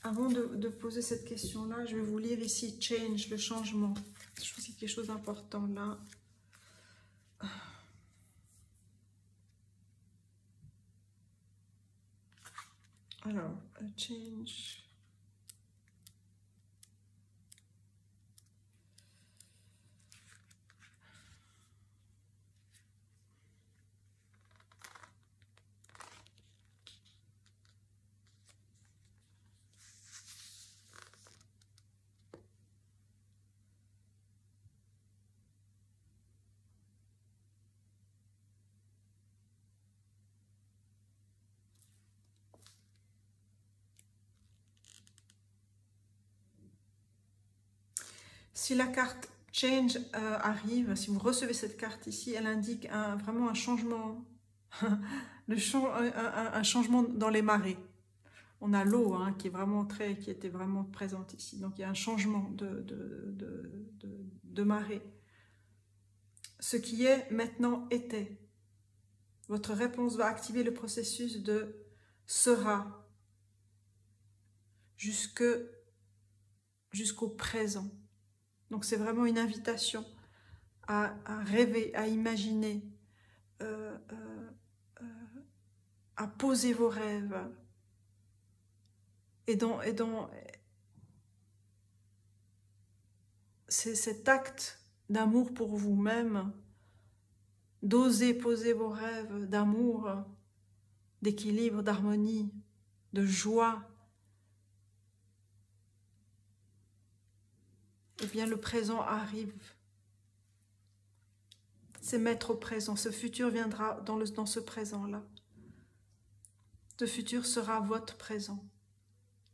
Avant de poser cette question-là, je vais vous lire ici « Change », le changement. Je pense qu'il y a quelque chose d'important là. Alors, « Change ». Si la carte Change arrive, si vous recevez cette carte ici, elle indique vraiment un changement, un changement dans les marées. On a l'eau hein, qui était vraiment présente ici. Donc il y a un changement de marée. Ce qui est maintenant était. Votre réponse va activer le processus de sera jusqu'au présent. Donc c'est vraiment une invitation à rêver, à imaginer, à poser vos rêves. C'est cet acte d'amour pour vous-même, d'oser poser vos rêves d'amour, d'équilibre, d'harmonie, de joie. Eh bien, le présent arrive. C'est mettre au présent. Ce futur viendra dans ce présent-là. Ce futur sera votre présent.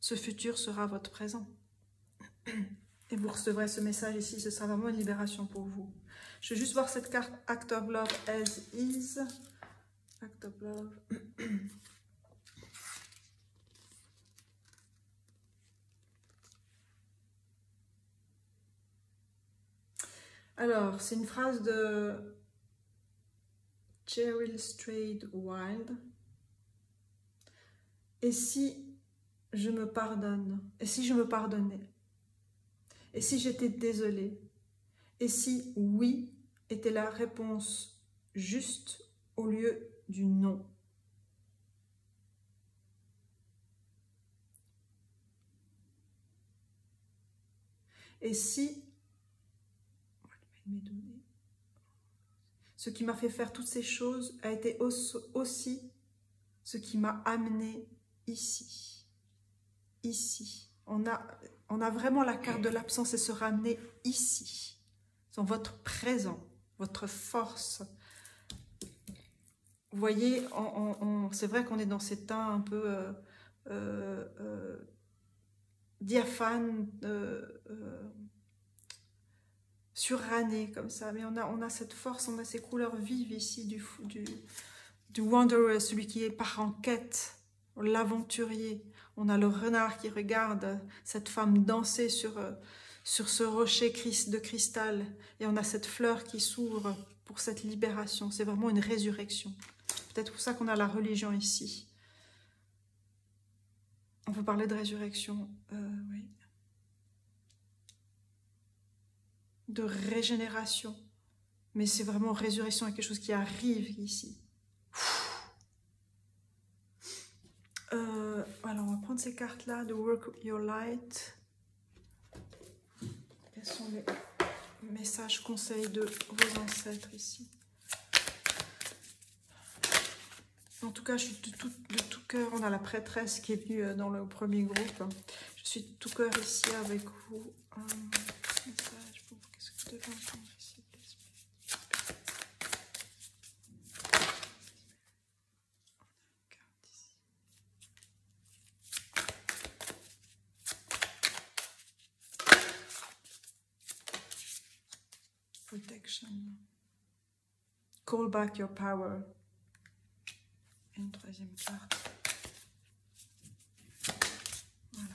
Ce futur sera votre présent. Et vous recevrez ce message ici. Ce sera vraiment une libération pour vous. Je vais juste voir cette carte Act of Love as is. Act of Love. Alors, c'est une phrase de Cheryl Strayed Wild. Et si je me pardonne? Et si je me pardonnais? Et si j'étais désolée? Et si oui était la réponse juste au lieu du non? Et si ce qui m'a fait faire toutes ces choses a été aussi ce qui m'a amené ici. Ici. On a vraiment la carte de l'absence et se ramener ici. Dans votre présent, votre force. Vous voyez, c'est vrai qu'on est dans ces temps un peu diaphane, suranné comme ça, mais on a cette force, on a ces couleurs vives ici du wanderer, celui qui part en quête, l'aventurier. On a le renard qui regarde cette femme danser sur ce rocher de cristal, et on a cette fleur qui s'ouvre pour cette libération. C'est vraiment une résurrection. Peut-être pour ça qu'on a la religion ici. On peut parler de résurrection, oui. De régénération. Mais c'est vraiment résurrection, quelque chose qui arrive ici. Alors, on va prendre ces cartes-là, de Work Your Light. Quels sont les messages, conseils de vos ancêtres ici? En tout cas, je suis de tout cœur. On a la prêtresse qui est venue dans le premier groupe. Je suis de tout cœur ici avec vous. Un message pour vous. Qu'est-ce que vous devez entendre ici? protection. Call back your power. Et une troisième carte. Voilà.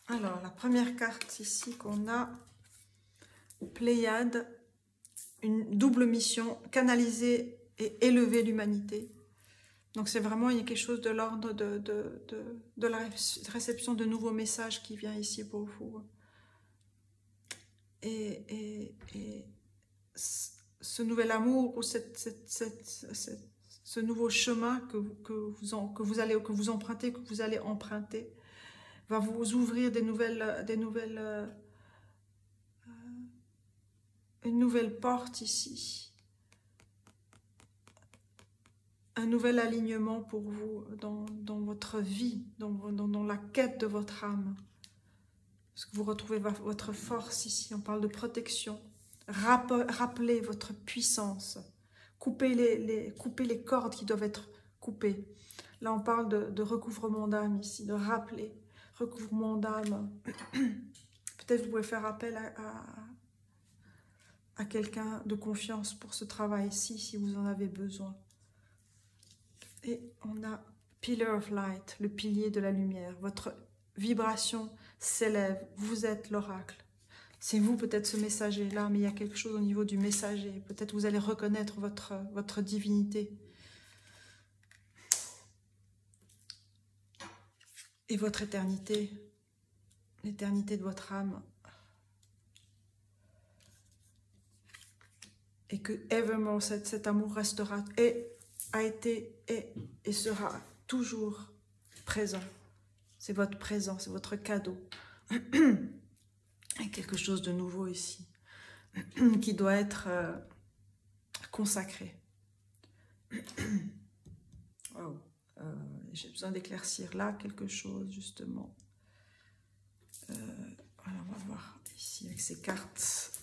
Alors, la première carte ici qu'on a, Pléiade, une double mission, canaliser et élever l'humanité. Donc c'est vraiment, il y a quelque chose de l'ordre de la réception de nouveaux messages qui vient ici pour vous. Et ce nouvel amour ou ce nouveau chemin que vous empruntez, que vous allez emprunter, va vous ouvrir une nouvelle porte ici. Un nouvel alignement pour vous dans votre vie, dans la quête de votre âme. Parce que vous retrouvez votre force ici, on parle de protection. Rappelez votre puissance. Coupez les cordes qui doivent être coupées. Là, on parle de recouvrement d'âme ici, de rappeler. Recouvrement d'âme. Peut-être vous pouvez faire appel à quelqu'un de confiance pour ce travail-ci, si vous en avez besoin. Et on a Pillar of Light, le pilier de la lumière. Votre vibration s'élève, vous êtes l'oracle. C'est vous peut-être ce messager-là, mais il y a quelque chose au niveau du messager. Peut-être vous allez reconnaître votre divinité. Et votre éternité, l'éternité de votre âme. Et que evermore, cet amour restera et a été et sera toujours présent. C'est votre présent, c'est votre cadeau. Et quelque chose de nouveau ici, qui doit être consacré. Wow. J'ai besoin d'éclaircir là quelque chose, justement. Voilà, on va voir ici avec ces cartes.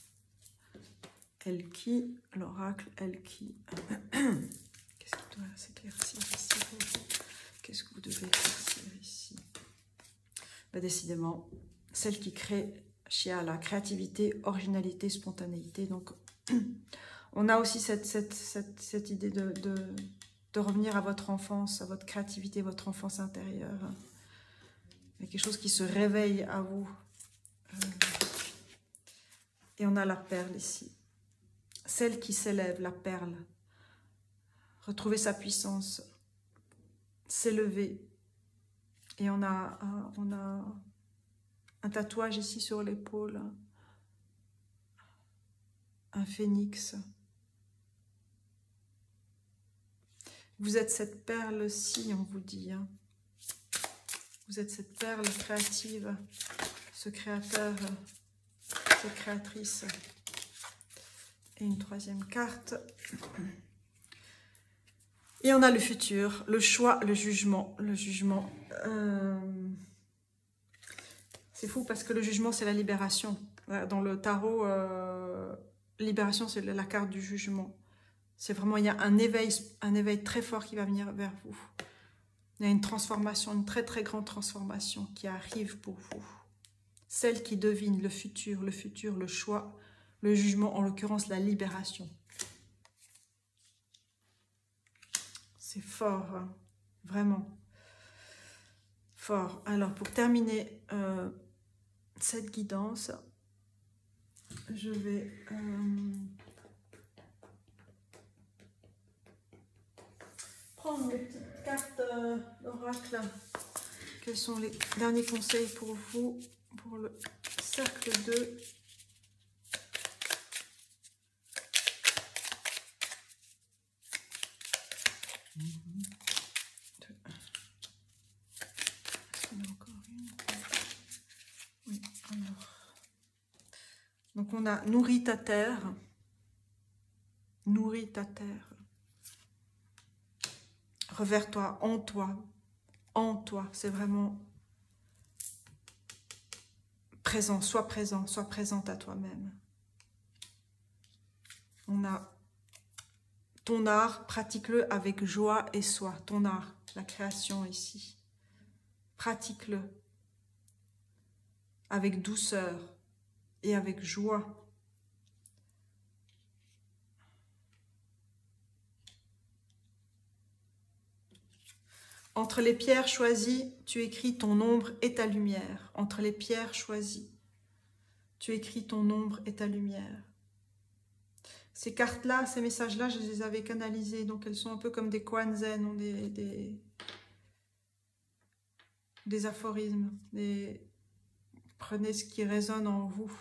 Elki, l'oracle Elki. Qu'est-ce qui doit s'éclaircir ici pour vous? Qu'est-ce que vous devez éclaircir ici? Décidément, celle qui crée Shia, la créativité, originalité, spontanéité. Donc, on a aussi cette idée de revenir à votre enfance, à votre créativité, votre enfance intérieure. Il y a quelque chose qui se réveille à vous. Et on a la perle ici. Celle qui s'élève, la perle. Retrouver sa puissance. S'élever. Et on a un tatouage ici sur l'épaule. Un phénix. Vous êtes cette perle-ci, on vous dit. Hein. Vous êtes cette perle créative, ce créateur, cette créatrice. Et une troisième carte. Et on a le futur, le choix, le jugement. Le jugement. C'est fou parce que le jugement, c'est la libération. Dans le tarot, libération, c'est la carte du jugement. C'est vraiment, il y a un éveil très fort qui va venir vers vous. Il y a une transformation, une très très grande transformation qui arrive pour vous. Celle qui devine le futur, le choix, le jugement, en l'occurrence la libération. C'est fort, hein, vraiment. Fort. Alors, pour terminer cette guidance, je vais... prendre mes petites cartes d'oracle. Quels sont les derniers conseils pour vous, pour le cercle 2? Est-ce qu'il y en a encore une? Oui, alors. Donc on a nourri ta terre. Nourris ta terre. Revers-toi, en toi, c'est vraiment présent, sois présente à toi-même. On a ton art, pratique-le avec joie et soie, ton art, la création ici, pratique-le avec douceur et avec joie. Entre les pierres choisies, tu écris ton ombre et ta lumière. Entre les pierres choisies, tu écris ton ombre et ta lumière. Ces cartes-là, ces messages-là, je les avais canalisés, donc elles sont un peu comme des koans zen, ou des aphorismes. Prenez ce qui résonne en vous.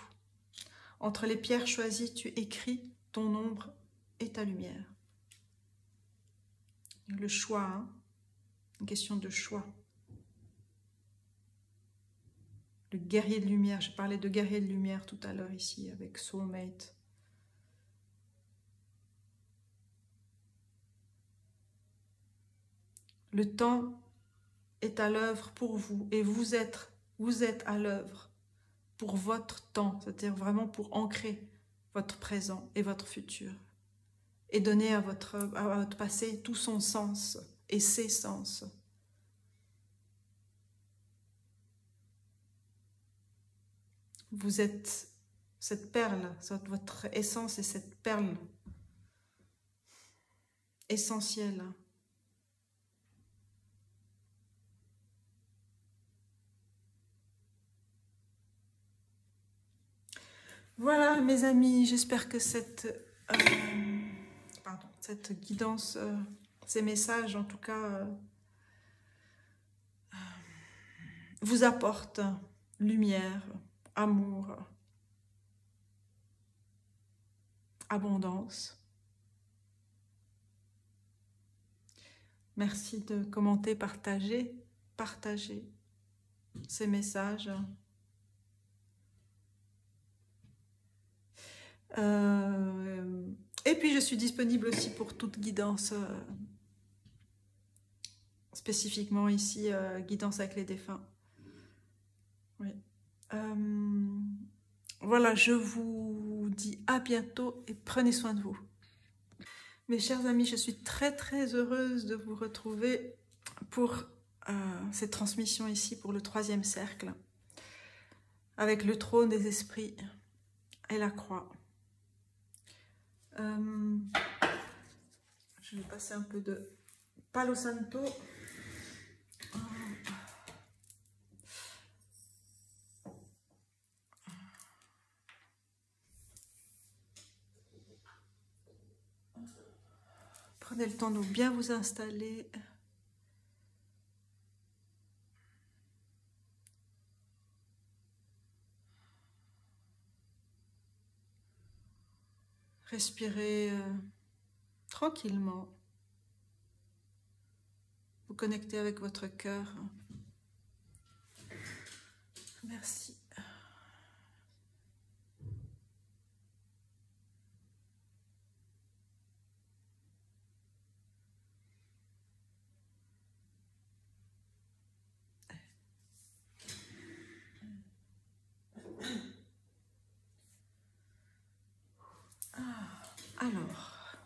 Entre les pierres choisies, tu écris ton ombre et ta lumière. Le choix, hein? Une question de choix. Le guerrier de lumière, j'ai parlé de guerrier de lumière tout à l'heure ici avec Soulmate. Le temps est à l'œuvre pour vous et vous êtes à l'œuvre pour votre temps, c'est-à-dire vraiment pour ancrer votre présent et votre futur et donner à votre passé tout son sens et ses sens. Vous êtes cette perle, votre essence est cette perle essentielle. Voilà mes amis, j'espère que cette guidance, ces messages en tout cas, vous apportent lumière, amour, abondance. Merci de commenter, partager ces messages. Et puis je suis disponible aussi pour toute guidance, spécifiquement ici, guidance avec les défunts. Oui. Voilà, je vous dis à bientôt et prenez soin de vous. Mes chers amis, je suis très très heureuse de vous retrouver pour cette transmission ici pour le 3e cercle, avec le trône des esprits et la croix. Je vais passer un peu de Palo Santo. Prenez le temps de bien vous installer. Respirez tranquillement. Vous connectez avec votre cœur. Merci. Alors,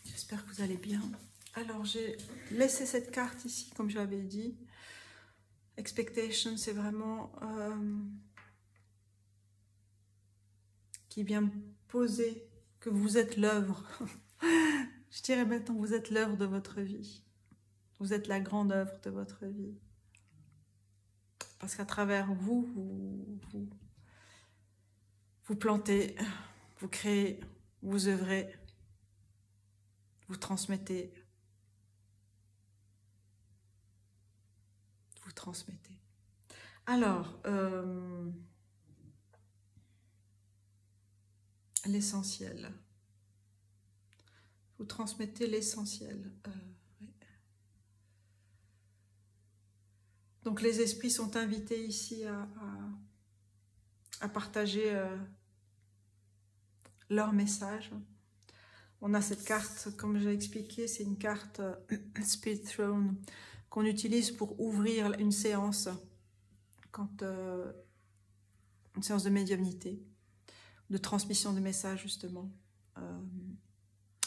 j'espère que vous allez bien. Alors, j'ai laissé cette carte ici, comme je l'avais dit. Expectation, c'est vraiment qui vient poser que vous êtes l'œuvre. Je dirais maintenant, vous êtes l'œuvre de votre vie. Vous êtes la grande œuvre de votre vie. Parce qu'à travers vous, vous plantez, vous créez, vous œuvrez, vous transmettez. Vous transmettez. Alors, l'essentiel. Vous transmettez l'essentiel. Oui. Donc les esprits sont invités ici à partager leur message. On a cette carte, comme j'ai expliqué, c'est une carte Spirit Throne qu'on utilise pour ouvrir une séance, une séance de médiumnité, de transmission de messages justement.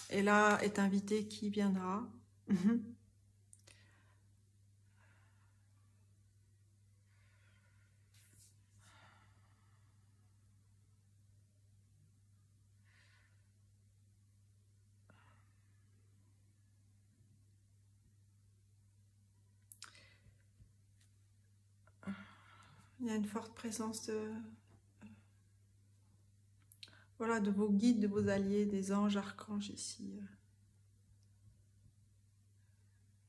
Et là est invité qui viendra. Il y a une forte présence de, voilà, de vos guides, de vos alliés, des anges, archanges ici.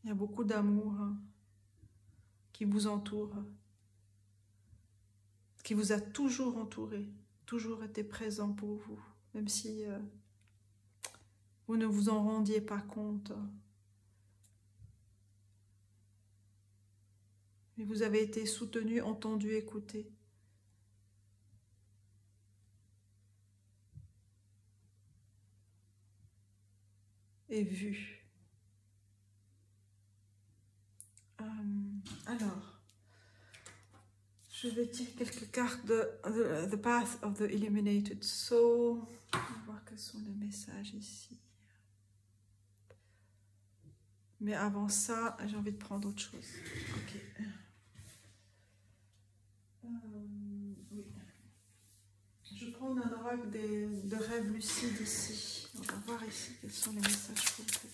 Il y a beaucoup d'amour hein, qui vous entoure, qui vous a toujours entouré, toujours été présent pour vous, même si vous ne vous en rendiez pas compte. Mais vous avez été soutenu, entendu, écouté. Et vu. Alors, je vais tirer quelques cartes de the Path of the Illuminated Soul. On va voir quels sont les messages ici. Mais avant ça, j'ai envie de prendre autre chose. Ok. Oui. Je prends un oracle de rêves lucides ici. On va voir ici quels sont les messages pour vous.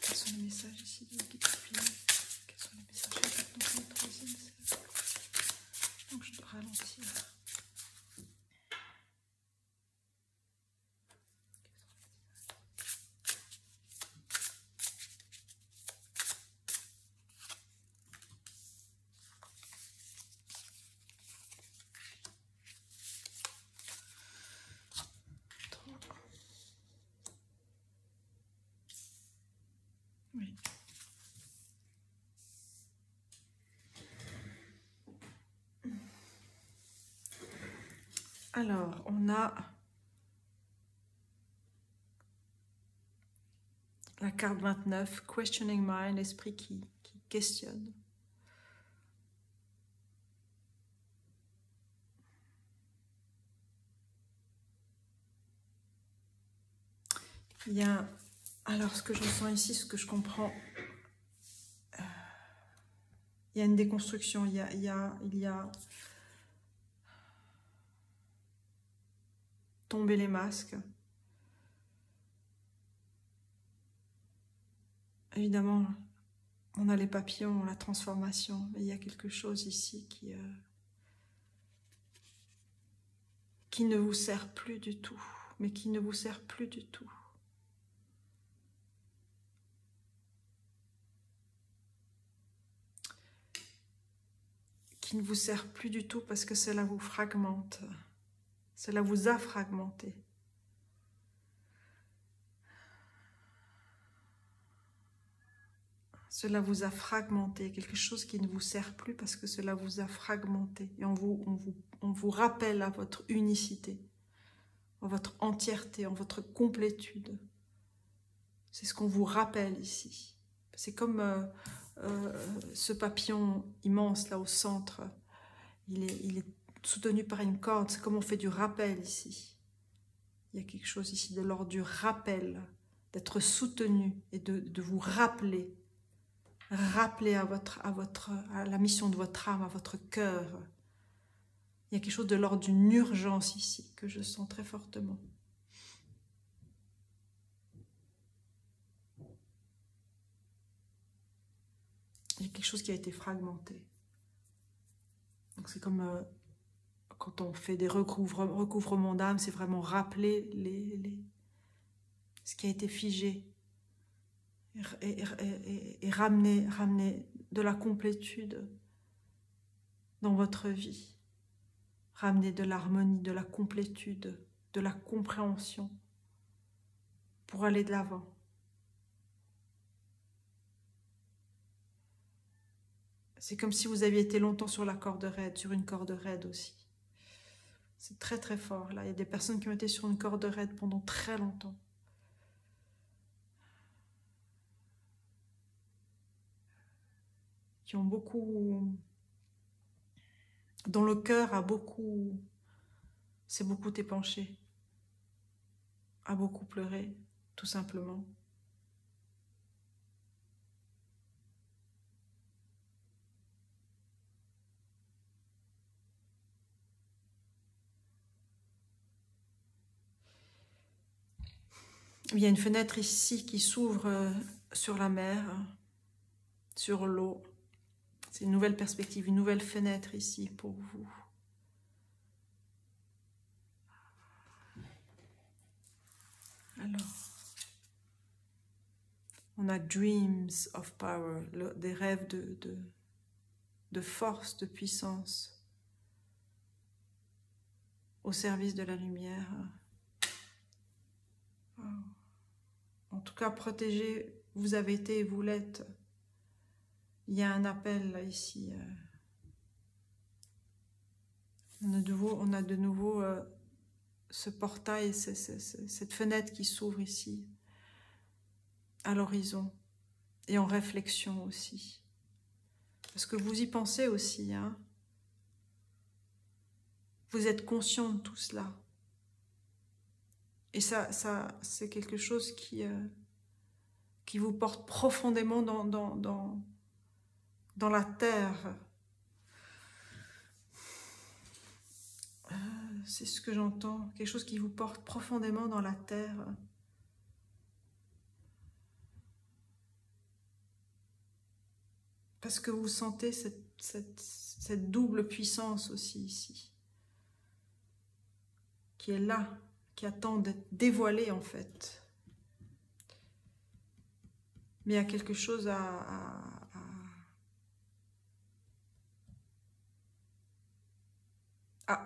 Quels sont les messages ici de guide divin? Quels sont les messages pour le troisième cercle? Donc je dois ralentir. Oui. Alors, on a la carte 29, Questioning Mind, l'esprit qui questionne. Il y a, alors ce que je sens ici, ce que je comprends, il y a une déconstruction, il y a tomber les masques. Évidemment, on a les papillons, la transformation, mais il y a quelque chose ici qui ne vous sert plus du tout, mais qui ne vous sert plus du tout. Qui ne vous sert plus du tout parce que cela vous fragmente. Cela vous a fragmenté. Cela vous a fragmenté, quelque chose qui ne vous sert plus parce que cela vous a fragmenté. Et on vous rappelle à votre unicité, en votre entièreté, en votre complétude. C'est ce qu'on vous rappelle ici. C'est comme ce papillon immense là au centre. Il est soutenu par une corde. C'est comme on fait du rappel ici. Il y a quelque chose ici de l'ordre du rappel, d'être soutenu et de vous rappeler. Rappeler à la mission de votre âme, à votre cœur. Il y a quelque chose de l'ordre d'une urgence ici que je sens très fortement. Il y a quelque chose qui a été fragmenté. Donc c'est comme quand on fait des recouvrements d'âme, c'est vraiment rappeler ce qui a été figé et ramener de la complétude dans votre vie. Ramener de l'harmonie, de la complétude, de la compréhension pour aller de l'avant. C'est comme si vous aviez été longtemps sur la corde raide, sur une corde raide aussi. C'est très très fort. Là, il y a des personnes qui ont été sur une corde raide pendant très longtemps. Qui ont beaucoup... dont le cœur s'est beaucoup épanché, a beaucoup pleuré, tout simplement. Il y a une fenêtre ici qui s'ouvre sur la mer, sur l'eau. C'est une nouvelle perspective, une nouvelle fenêtre ici pour vous. Alors, on a dreams of power, des rêves de force, de puissance, au service de la lumière. En tout cas, protégez, vous avez été et vous l'êtes. Il y a un appel là, ici. On a de nouveau ce portail, cette fenêtre qui s'ouvre ici, à l'horizon, et en réflexion aussi. Parce que vous y pensez aussi, hein. Vous êtes conscient de tout cela. Et ça c'est quelque chose qui vous porte profondément dans la terre. C'est ce que j'entends. Quelque chose qui vous porte profondément dans la terre. Parce que vous sentez cette double puissance aussi ici. Qui est là, qui attend d'être dévoilée en fait. Mais il y a quelque chose à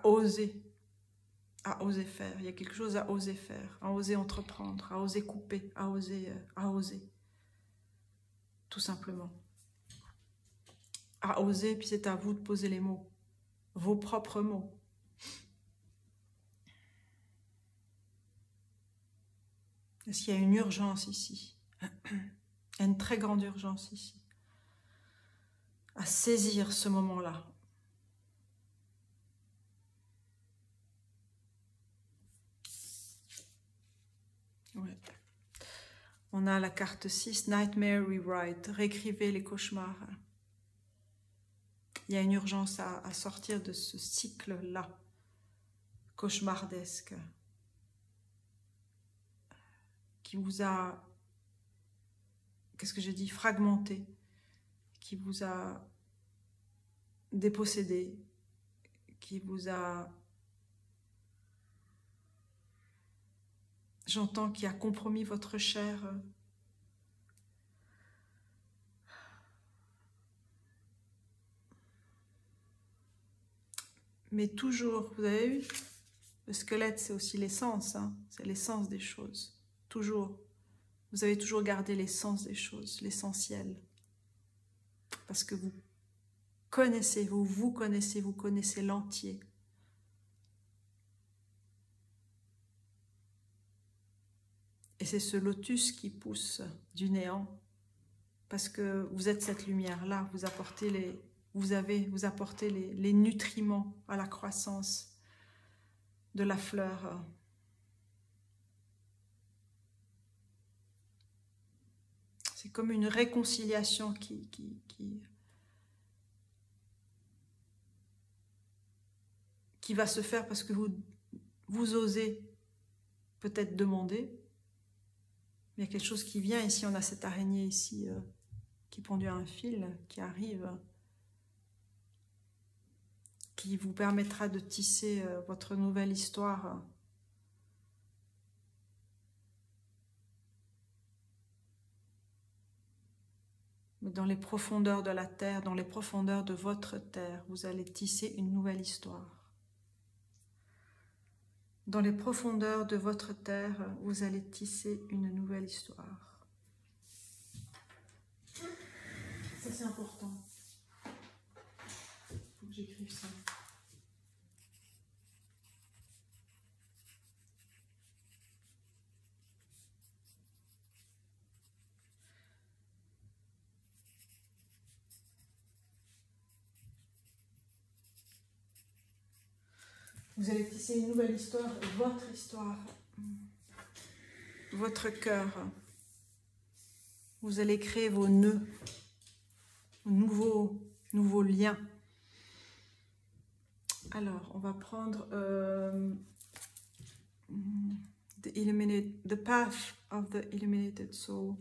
oser faire. Il y a quelque chose à oser faire, à oser entreprendre, à oser couper, à oser. Tout simplement. À oser, puis c'est à vous de poser les mots, vos propres mots. Est-ce qu'il y a une urgence ici? Il y a une très grande urgence ici. À saisir ce moment-là. Ouais. On a la carte 6, Nightmare Rewrite. Réécrivez les cauchemars. Il y a une urgence à sortir de ce cycle-là, cauchemardesque, qui vous a, qu'est-ce que j'ai dit, fragmenté, qui vous a dépossédé, qui vous a, j'entends, qui a compromis votre chair. Mais toujours, vous avez vu, le squelette, c'est aussi l'essence, hein, c'est l'essence des choses. Toujours. Vous avez toujours gardé l'essence des choses, l'essentiel. Parce que vous connaissez, vous connaissez l'entier. Et c'est ce lotus qui pousse du néant. Parce que vous êtes cette lumière-là, vous apportez les nutriments à la croissance de la fleur. C'est comme une réconciliation qui va se faire parce que vous osez peut-être demander. Il y a quelque chose qui vient ici, on a cette araignée ici qui pendue à un fil, qui arrive, qui vous permettra de tisser votre nouvelle histoire. Mais dans les profondeurs de la terre, dans les profondeurs de votre terre, vous allez tisser une nouvelle histoire. Dans les profondeurs de votre terre, vous allez tisser une nouvelle histoire. Ça, c'est important. Il faut que j'écrive ça. Vous allez tisser une nouvelle histoire, votre cœur. Vous allez créer vos nœuds, nouveaux liens. Alors, on va prendre the path of the illuminated soul.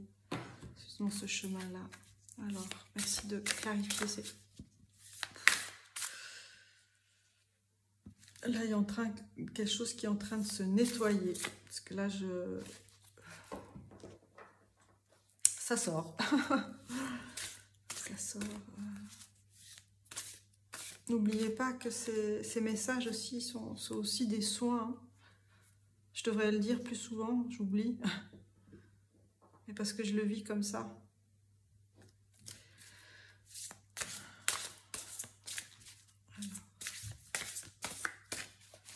Dans ce chemin-là. Alors, merci de clarifier Là, il y a quelque chose qui est en train de se nettoyer. Parce que là, ça sort. Ça sort. N'oubliez pas que ces messages aussi sont aussi des soins. Je devrais le dire plus souvent, j'oublie. Mais parce que je le vis comme ça. Alors.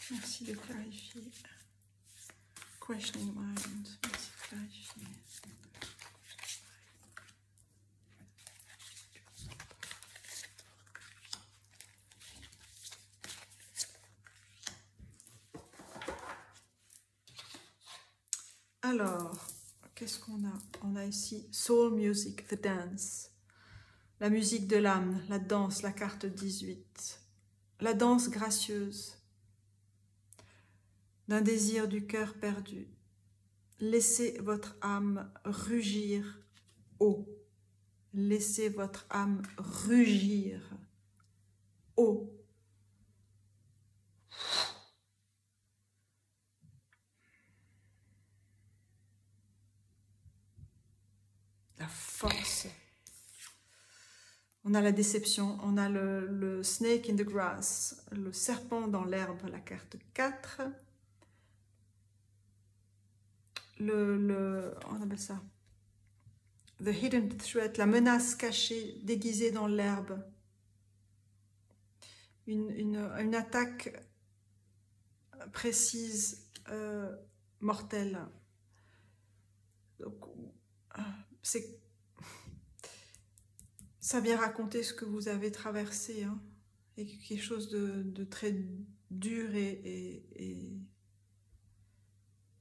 Merci de clarifier. Questioning mind. Merci de clarifier. Alors, qu'est-ce qu'on a? On a ici Soul Music, The Dance. La musique de l'âme, la danse, la carte 18. La danse gracieuse d'un désir du cœur perdu. Laissez votre âme rugir haut. Laissez votre âme rugir haut. La force. On a la déception, on a le snake in the grass, le serpent dans l'herbe, la carte 4. On appelle ça the hidden threat, la menace cachée, déguisée dans l'herbe. Une attaque précise, mortelle. Ça vient raconter ce que vous avez traversé, hein, et quelque chose de très dur et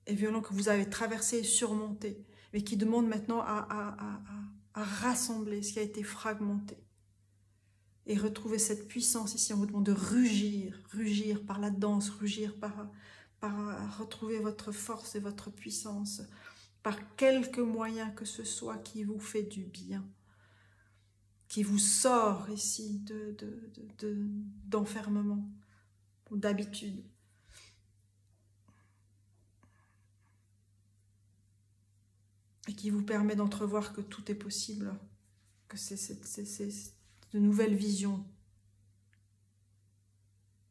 violent que vous avez traversé et surmonté, mais qui demande maintenant à rassembler ce qui a été fragmenté et retrouver cette puissance ici. On vous demande de rugir par la danse, rugir par retrouver votre force et votre puissance, par quelque moyen que ce soit qui vous fait du bien, qui vous sort ici d'enfermement ou d'habitude. Et qui vous permet d'entrevoir que tout est possible, que c'est de nouvelles visions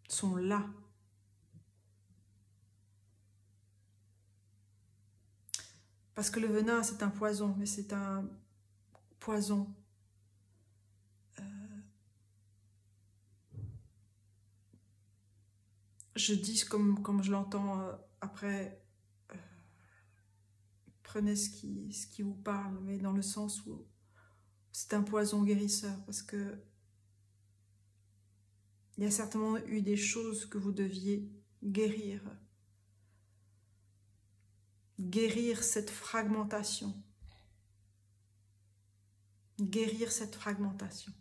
sont là. Parce que le venin, c'est un poison, mais c'est un poison je dis comme je l'entends après, prenez ce qui vous parle, mais dans le sens où c'est un poison guérisseur, parce que il y a certainement eu des choses que vous deviez guérir. Guérir cette fragmentation. Guérir cette fragmentation.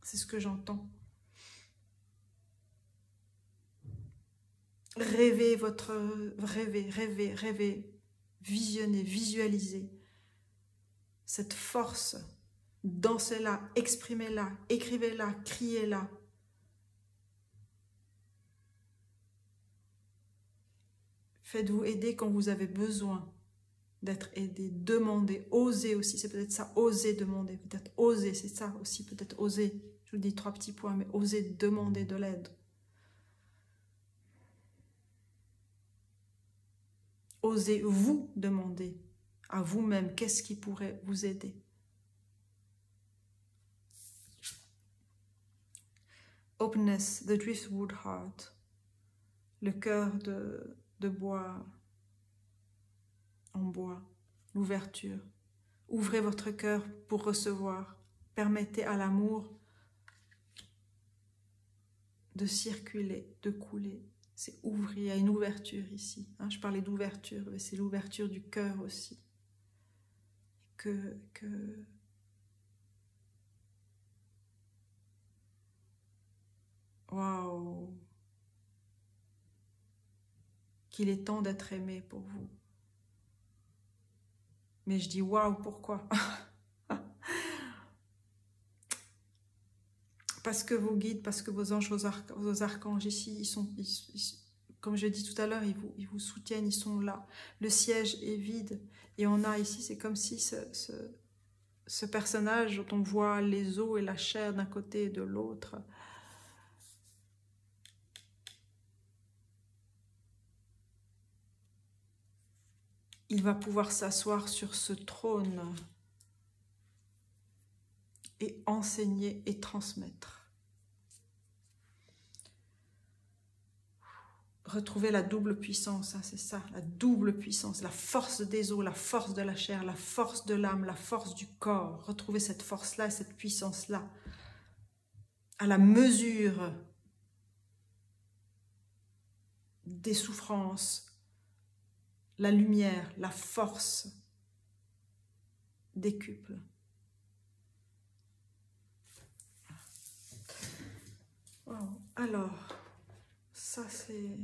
C'est ce que j'entends. Rêvez, visionnez, visualisez cette force. Dansez-la, exprimez-la, écrivez-la, criez-la. Faites-vous aider quand vous avez besoin d'être aidé. Demandez, osez aussi, c'est peut-être ça, osez demander, peut-être oser, c'est ça aussi, peut-être oser. Je vous dis 3 petits points, mais osez demander de l'aide. Osez vous demander à vous-même qu'est-ce qui pourrait vous aider. Openness, the driftwood heart, le cœur de bois, en bois, l'ouverture. Ouvrez votre cœur pour recevoir. Permettez à l'amour de circuler, de couler. C'est ouvrir, il y a une ouverture ici. Hein, je parlais d'ouverture, mais c'est l'ouverture du cœur aussi. Waouh! Qu'il est temps d'être aimé pour vous. Mais je dis waouh, pourquoi? parce que vos guides, parce que vos anges, vos archanges ici, comme je l'ai dit tout à l'heure, ils vous soutiennent, ils sont là. Le siège est vide. Et on a ici, c'est comme si ce personnage dont on voit les os et la chair d'un côté et de l'autre, il va pouvoir s'asseoir sur ce trône et enseigner et transmettre. Retrouver la double puissance, hein, c'est ça, la double puissance, la force des os, la force de la chair, la force de l'âme, la force du corps. Retrouver cette force-là et cette puissance-là à la mesure des souffrances, la lumière, la force décuple. Wow. Alors, ça c'est...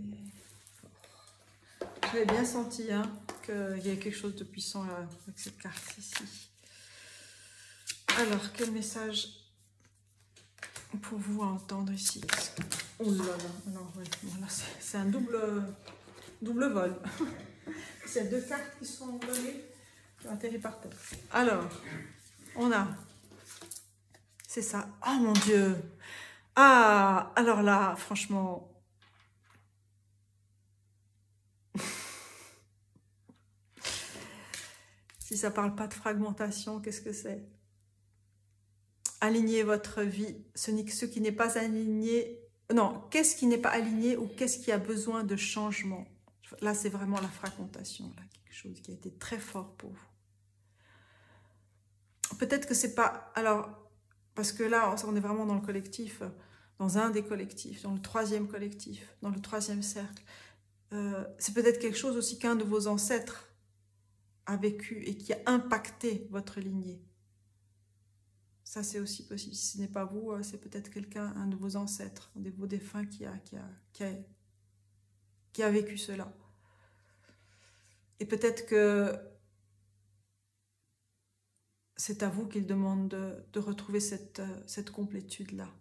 J'avais bien senti hein, qu'il y avait quelque chose de puissant avec cette carte ici. Alors, quel message pour vous à entendre ici? Oh là là, alors oui, voilà, c'est un double vol. C'est deux cartes qui sont volées, qui ont atterri par terre. Alors, on a, c'est ça, oh mon Dieu. Ah, alors là, franchement... Si ça ne parle pas de fragmentation, qu'est-ce que c'est? Aligner votre vie, ce qui n'est pas aligné... Non, qu'est-ce qui n'est pas aligné ou qu'est-ce qui a besoin de changement? Là, c'est vraiment la fragmentation, là, quelque chose qui a été très fort pour vous. Peut-être que c'est pas... Alors, parce que là, on est vraiment dans le collectif, dans un des collectifs, dans le troisième collectif, dans le troisième cercle. C'est peut-être quelque chose aussi qu'un de vos ancêtres a vécu et qui a impacté votre lignée. Ça, c'est aussi possible. Si ce n'est pas vous, c'est peut-être quelqu'un, un de vos ancêtres, un de vos défunts qui a vécu cela. Et peut-être que c'est à vous qu'il demande de retrouver cette complétude-là.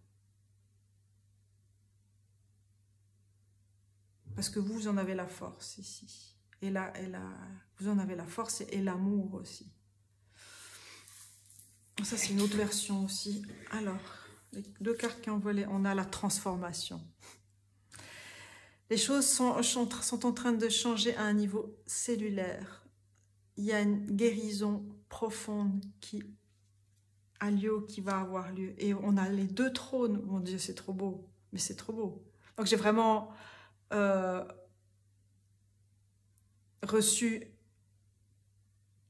Parce que vous en avez la force ici. Et là, vous en avez la force et l'amour aussi. Ça, c'est une autre version aussi. Alors, les deux cartes qui ont volé, on a la transformation. Les choses sont en train de changer à un niveau cellulaire. Il y a une guérison profonde qui a lieu, qui va avoir lieu. Et on a les deux trônes. Mon Dieu, c'est trop beau. Mais c'est trop beau. Donc, j'ai vraiment...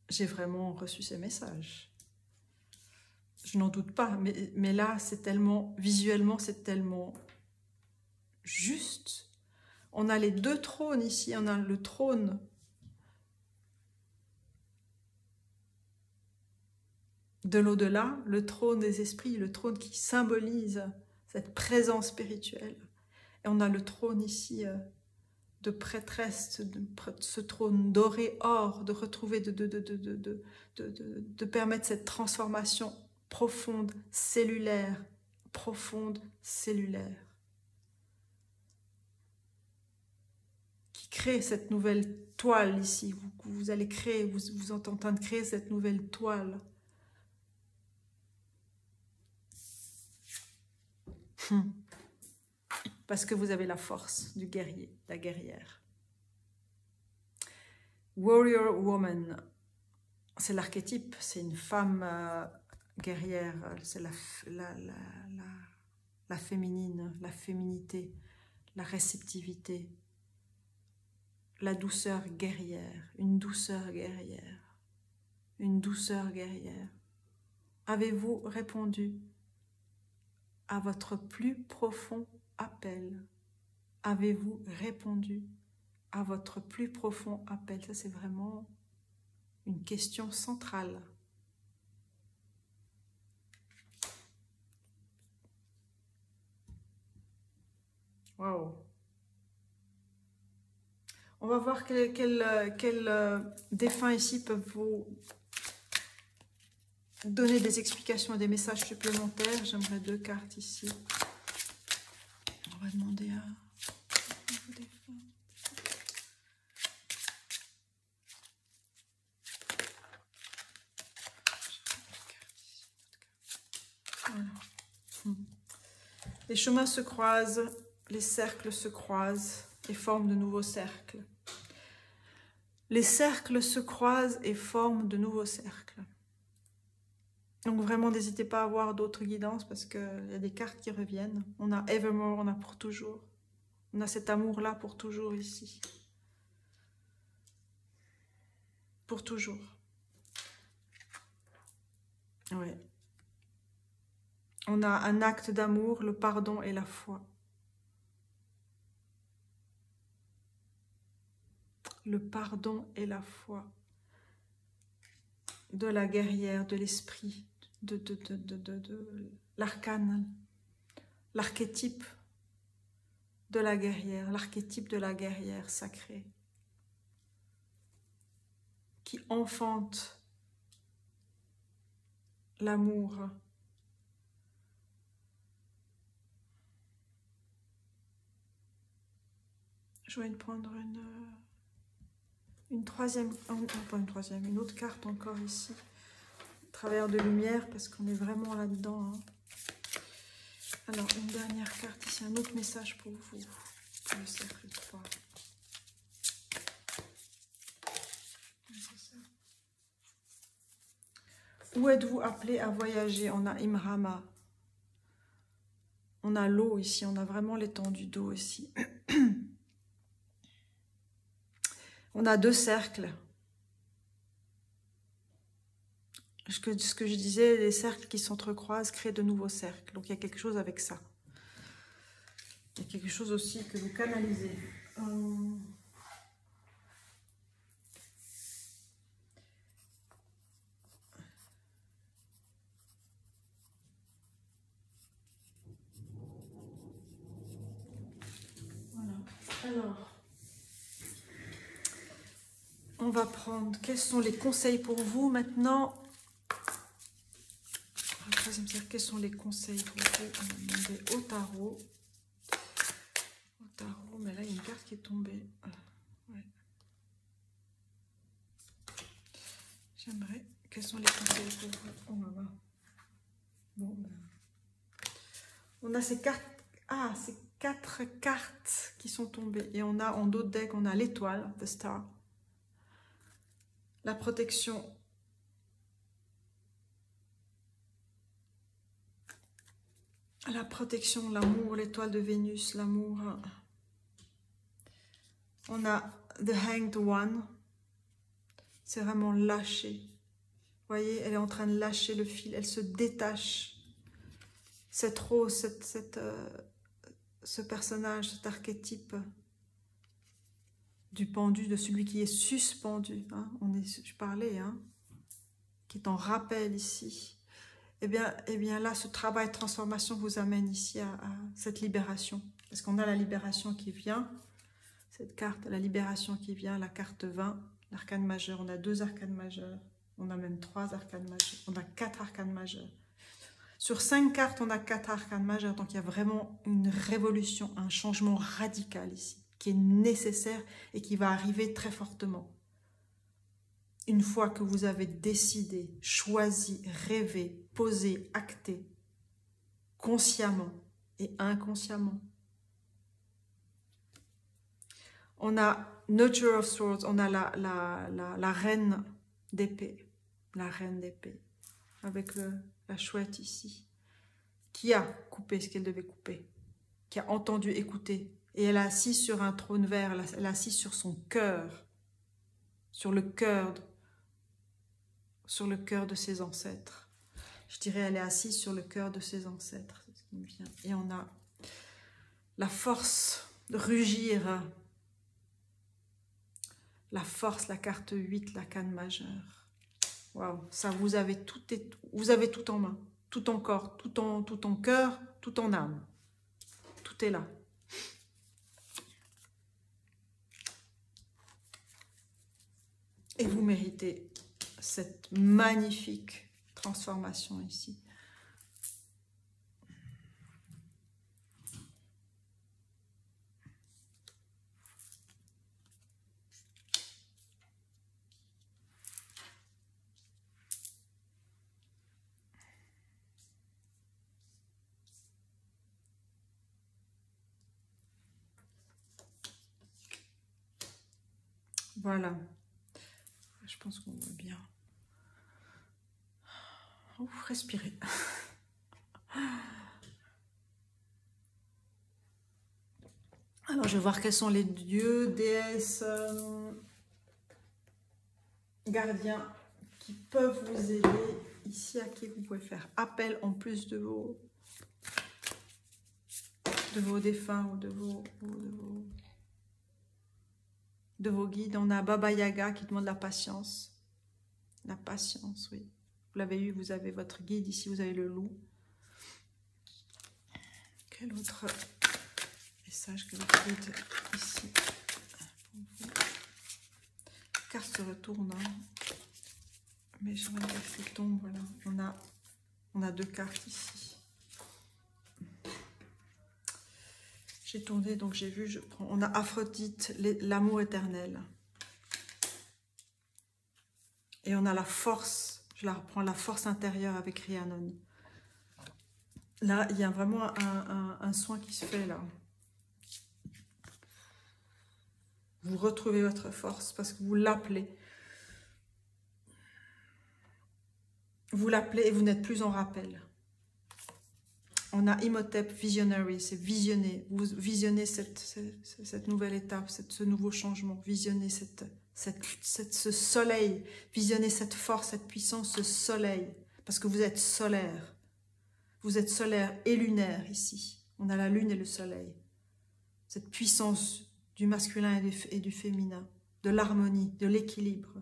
j'ai vraiment reçu ces messages. Je n'en doute pas, mais là, c'est tellement, visuellement, c'est tellement juste. On a les deux trônes ici, on a le trône de l'au-delà, le trône des esprits, le trône qui symbolise cette présence spirituelle. Et on a le trône ici de prêtresse, ce trône doré, or, de retrouver, de permettre cette transformation profonde, cellulaire, qui crée cette nouvelle toile ici. Vous allez créer, vous êtes en train de créer cette nouvelle toile. Parce que vous avez la force du guerrier, la guerrière. Warrior Woman, c'est l'archétype, c'est une femme guerrière, c'est la féminine, la féminité, la réceptivité, la douceur guerrière, une douceur guerrière, une douceur guerrière. Avez-vous répondu à votre plus profond appel? Avez-vous répondu à votre plus profond appel? Ça, c'est vraiment une question centrale. Waouh! On va voir quels défunts ici peuvent vous donner des explications et des messages supplémentaires. J'aimerais 2 cartes ici. On va demander à... Voilà. Les chemins se croisent, les cercles se croisent et forment de nouveaux cercles. Les cercles se croisent et forment de nouveaux cercles. Donc vraiment, n'hésitez pas à avoir d'autres guidances parce qu'il y a des cartes qui reviennent. On a Evermore, on a pour toujours. On a cet amour-là pour toujours ici. Pour toujours. Ouais. On a un acte d'amour, le pardon et la foi. Le pardon et la foi. De la guerrière, de l'esprit, de l'arcane, l'archétype de la guerrière, l'archétype de la guerrière sacrée, qui enfante l'amour. Je vais prendre une troisième, pas une troisième, une autre carte encore ici, travers de lumière, parce qu'on est vraiment là-dedans. Hein. Alors, une dernière carte ici, un autre message pour vous, pour le cercle 3. Où êtes-vous appelé à voyager? On a Imrama. On a l'eau ici, on a vraiment l'étendue d'eau ici. On a 2 cercles. Ce que je disais, les cercles qui s'entrecroisent créent de nouveaux cercles. Donc il y a quelque chose avec ça. Il y a quelque chose aussi que vous canalisez. Voilà. Alors, on va prendre, quels sont les conseils pour vous maintenant? Le troisième cercle, quels sont les conseils pour vous? On va demander au tarot. Au tarot, mais là il y a une carte qui est tombée. Ouais. J'aimerais, quels sont les conseils pour vous? Oh là là. Bon, ben. On a ces cartes, ces 4 cartes qui sont tombées. Et on a en d'autres decks, on a l'étoile, the star. La protection. La protection, l'amour, l'étoile de Vénus, l'amour. On a the hanged one. C'est vraiment lâché. Vous voyez, elle est en train de lâcher le fil. Elle se détache. Cette rose, ce personnage, cet archétype du pendu, de celui qui est suspendu. Hein, je parlais, hein, qui est en rappel ici. Eh bien là, ce travail de transformation vous amène ici à cette libération. Parce qu'on a la libération qui vient, cette carte, la libération qui vient, la carte 20, l'arcane majeur. On a 2 arcanes majeurs, on a même 3 arcanes majeurs, on a 4 arcanes majeurs. Sur 5 cartes, on a 4 arcanes majeurs, donc il y a vraiment une révolution, un changement radical ici, qui est nécessaire et qui va arriver très fortement. Une fois que vous avez décidé, choisi, rêvé, posé, acté, consciemment et inconsciemment. On a Nurture of Swords, on a la reine d'épée, la reine d'épée, avec la chouette ici, qui a coupé ce qu'elle devait couper, qui a entendu écouter, et elle est assise sur un trône vert, elle est assise sur son cœur, sur le cœur de ses ancêtres. Je dirais, elle est assise sur le cœur de ses ancêtres, c'est ce qui me vient. Et on a la force de rugir, la force, la carte 8, la canne majeure. Waouh, ça vous avez tout en main, tout en corps, tout en cœur, tout en âme. Tout est là. Et vous méritez cette magnifique transformation ici. Voilà. Je pense qu'on voit bien. Ouf, respirez. Alors, je vais voir quels sont les dieux, déesses, gardiens qui peuvent vous aider. Ici, à qui vous pouvez faire appel en plus de vos défunts ou de vos guides. On a Baba Yaga qui demande la patience. La patience, oui. Vous l'avez eu, vous avez votre guide. Ici, vous avez le loup. Quel autre message que votre guide ici pour vous? La carte se retourne. Hein. Mais je regarde ce qui tombe. Voilà. On a 2 cartes ici. J'ai tourné, donc j'ai vu, on a Aphrodite, l'amour éternel. Et on a la force, je la reprends, la force intérieure avec Rhiannon. Là, il y a vraiment un soin qui se fait là. Vous retrouvez votre force parce que vous l'appelez. Vous l'appelez et vous n'êtes plus en rappel. On a Imhotep, visionary, c'est visionner. Vous visionnez cette nouvelle étape, ce nouveau changement. Visionnez ce soleil, visionnez cette force, cette puissance, ce soleil. Parce que vous êtes solaire. Vous êtes solaire et lunaire ici. On a la lune et le soleil. Cette puissance du masculin et du féminin, de l'harmonie, de l'équilibre.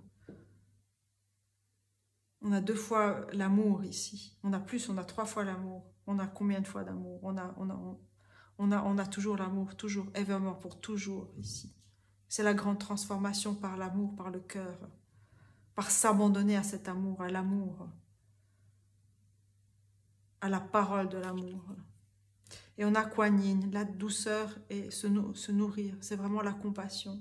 On a 2 fois l'amour ici. On a 3 fois l'amour. On a combien de fois d'amour? On a toujours l'amour, toujours, evermore, pour toujours ici. C'est la grande transformation par l'amour, par le cœur, par s'abandonner à cet amour, à l'amour, à la parole de l'amour. Et on a Kuan Yin, la douceur et se nourrir. C'est vraiment la compassion.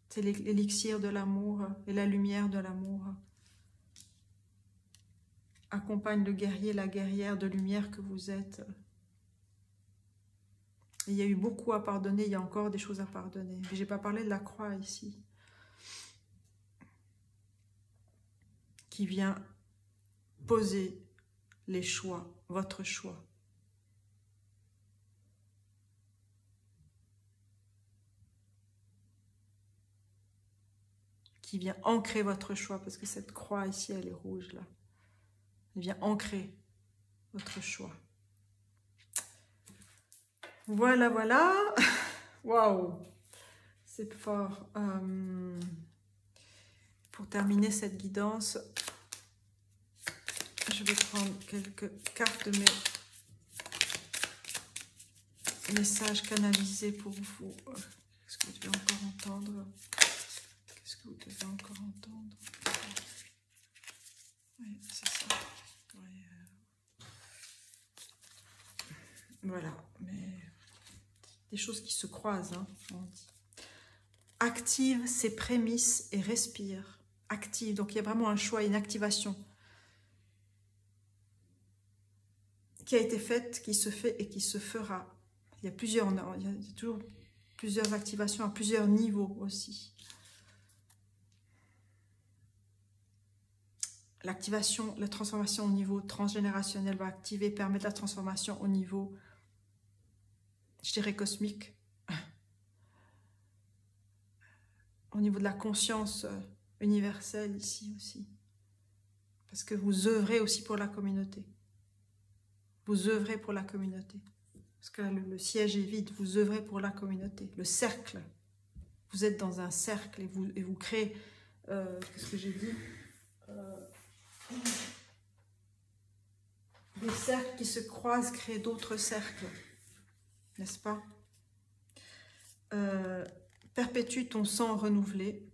C'est l'élixir de l'amour et la lumière de l'amour. Accompagne le guerrier, la guerrière de lumière que vous êtes. Et il y a eu beaucoup à pardonner, il y a encore des choses à pardonner. Je n'ai pas parlé de la croix ici. Qui vient poser les choix, votre choix. Qui vient ancrer votre choix, parce que cette croix ici, elle est rouge là. Elle vient ancrer votre choix. Voilà, voilà. Waouh, c'est fort. Pour terminer cette guidance, je vais prendre quelques cartes de mes messages canalisés pour vous. Qu'est-ce que vous devez encore entendre? Qu'est-ce que vous devez encore entendre? Oui, c'est ça. Oui, voilà, mais des choses qui se croisent, hein, on dit. Active ses prémices et respire. Active, donc il y a vraiment un choix, une activation qui a été faite, qui se fait et qui se fera. Il y a toujours plusieurs activations à plusieurs niveaux aussi. L'activation, la transformation au niveau transgénérationnel va activer, permettre la transformation au niveau, je dirais, cosmique. Au niveau de la conscience universelle ici aussi. Parce que vous œuvrez aussi pour la communauté. Vous œuvrez pour la communauté. Parce que le siège est vide, vous œuvrez pour la communauté. Le cercle, vous êtes dans un cercle et vous créez, qu'est-ce que j'ai dit, des cercles qui se croisent créent d'autres cercles, n'est-ce pas? Perpétue ton sang renouvelé,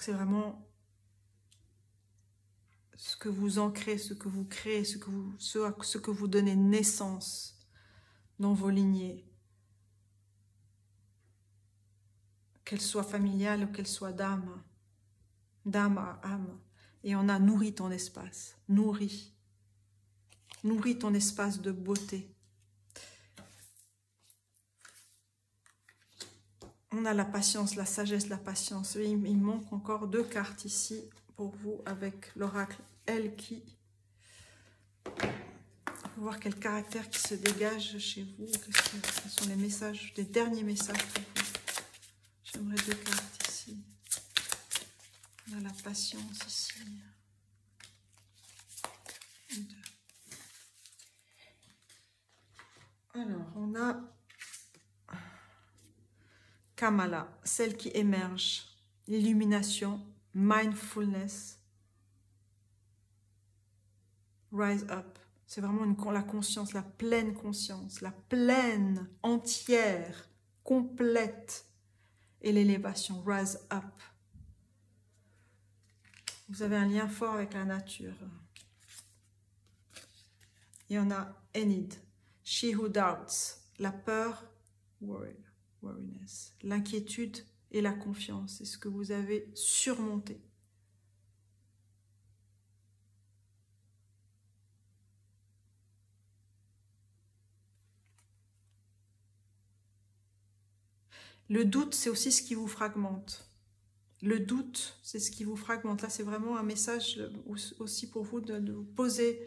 c'est vraiment ce que vous ancrez, ce que vous créez, ce que vous donnez naissance dans vos lignées. Qu'elle soit familiale ou qu'elle soit d'âme à âme. Et on a nourri ton espace, nourri ton espace de beauté. On a la patience, la sagesse, la patience. Et il manque encore 2 cartes ici pour vous avec l'oracle Elle qui. On va voir quel caractère qui se dégage chez vous. Quels sont les messages, les derniers messages pour vous. J'aimerais 2 cartes ici. On a la patience ici. 2. Alors, on a Kamala, celle qui émerge. L'illumination, mindfulness, rise up. C'est vraiment la conscience, la pleine conscience, la pleine, entière, complète. Et l'élévation, rise up. Vous avez un lien fort avec la nature. Il y en a Enid, she who doubts, la peur, worriness, l'inquiétude et la confiance. C'est ce que vous avez surmonté. Le doute, c'est aussi ce qui vous fragmente. Le doute, c'est ce qui vous fragmente. Là, c'est vraiment un message aussi pour vous de vous poser,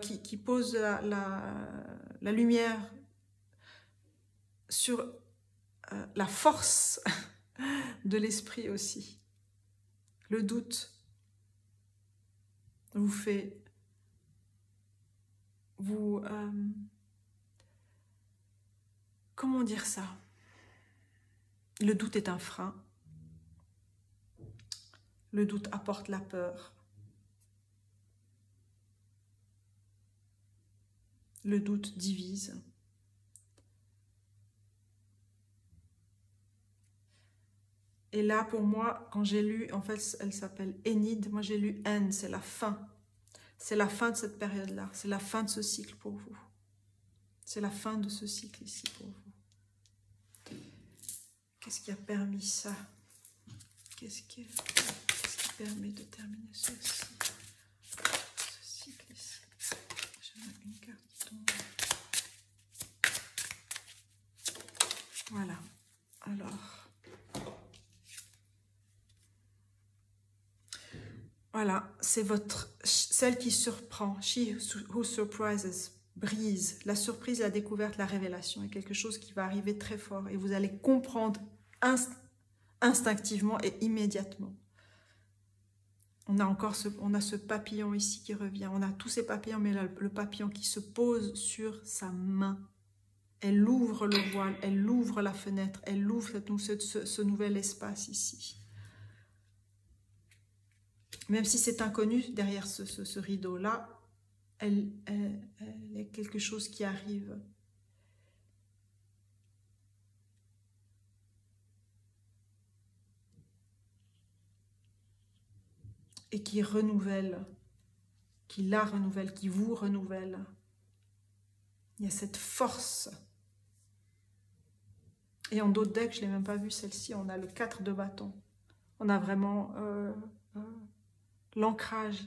qui pose la lumière sur la force de l'esprit aussi. Le doute vous fait... comment dire ça? Le doute est un frein. Le doute apporte la peur. Le doute divise. Et là, pour moi, quand j'ai lu, en fait, elle s'appelle Enid, moi j'ai lu End, c'est la fin. C'est la fin de cette période-là. C'est la fin de ce cycle pour vous. C'est la fin de ce cycle ici pour vous. Qu'est-ce qui a permis ça? Qu'est-ce qui permet de terminer ce cycle ici? J'aimerais une carte qui tombe. Voilà. Alors. Voilà. C'est celle qui surprend. She who surprises. Brise. La surprise, la découverte, la révélation est quelque chose qui va arriver très fort. Et vous allez comprendre instinctivement et immédiatement. On a ce papillon ici qui revient. On a tous ces papillons, mais là, le papillon qui se pose sur sa main. Elle ouvre le voile, elle ouvre la fenêtre, elle ouvre ce nouvel espace ici. Même si c'est inconnu derrière ce rideau-là, elle est quelque chose qui arrive. Et qui renouvelle, qui la renouvelle, qui vous renouvelle. Il y a cette force. Et en d'autres decks, je ne l'ai même pas vu celle-ci, on a le 4 de bâton. On a vraiment l'ancrage.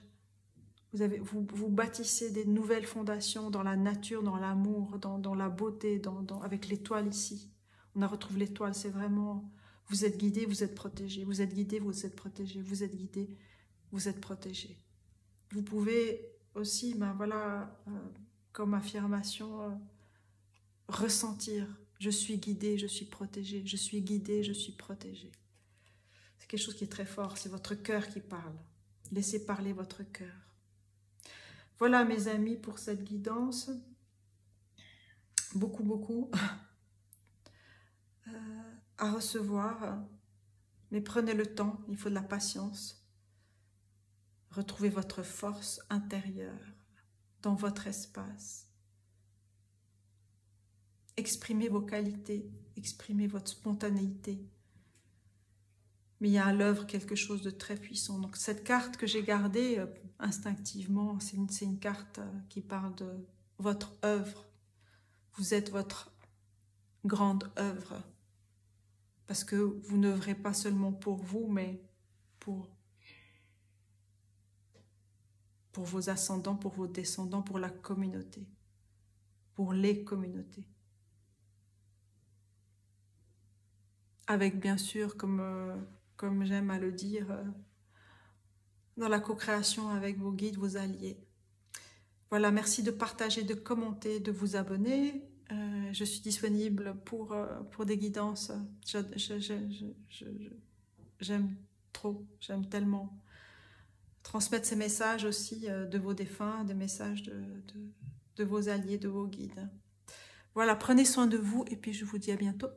Vous bâtissez des nouvelles fondations dans la nature, dans l'amour, dans la beauté, avec l'étoile ici. On retrouve l'étoile, c'est vraiment... Vous êtes guidé, vous êtes protégé. Vous êtes guidé, vous êtes protégé. Vous êtes guidé, vous êtes protégé. Vous pouvez aussi, ben voilà, comme affirmation, ressentir. Je suis guidé, je suis protégé. Je suis guidé, je suis protégé. C'est quelque chose qui est très fort. C'est votre cœur qui parle. Laissez parler votre cœur. Voilà mes amis pour cette guidance. Beaucoup, beaucoup à recevoir. Mais prenez le temps, il faut de la patience. Retrouvez votre force intérieure dans votre espace. Exprimez vos qualités, exprimez votre spontanéité. mais il y a à l'œuvre quelque chose de très puissant. Donc cette carte que j'ai gardée instinctivement, c'est une carte qui parle de votre œuvre. Vous êtes votre grande œuvre. Parce que vous n'œuvrez pas seulement pour vous, mais pour vos ascendants, pour vos descendants, pour la communauté, pour les communautés. Avec bien sûr, comme j'aime à le dire, dans la co-création avec vos guides, vos alliés. Voilà, merci de partager, de commenter, de vous abonner. Je suis disponible pour des guidances. J'aime trop, j'aime tellement transmettre ces messages aussi de vos défunts, des messages de vos alliés, de vos guides. Voilà, prenez soin de vous et puis je vous dis à bientôt.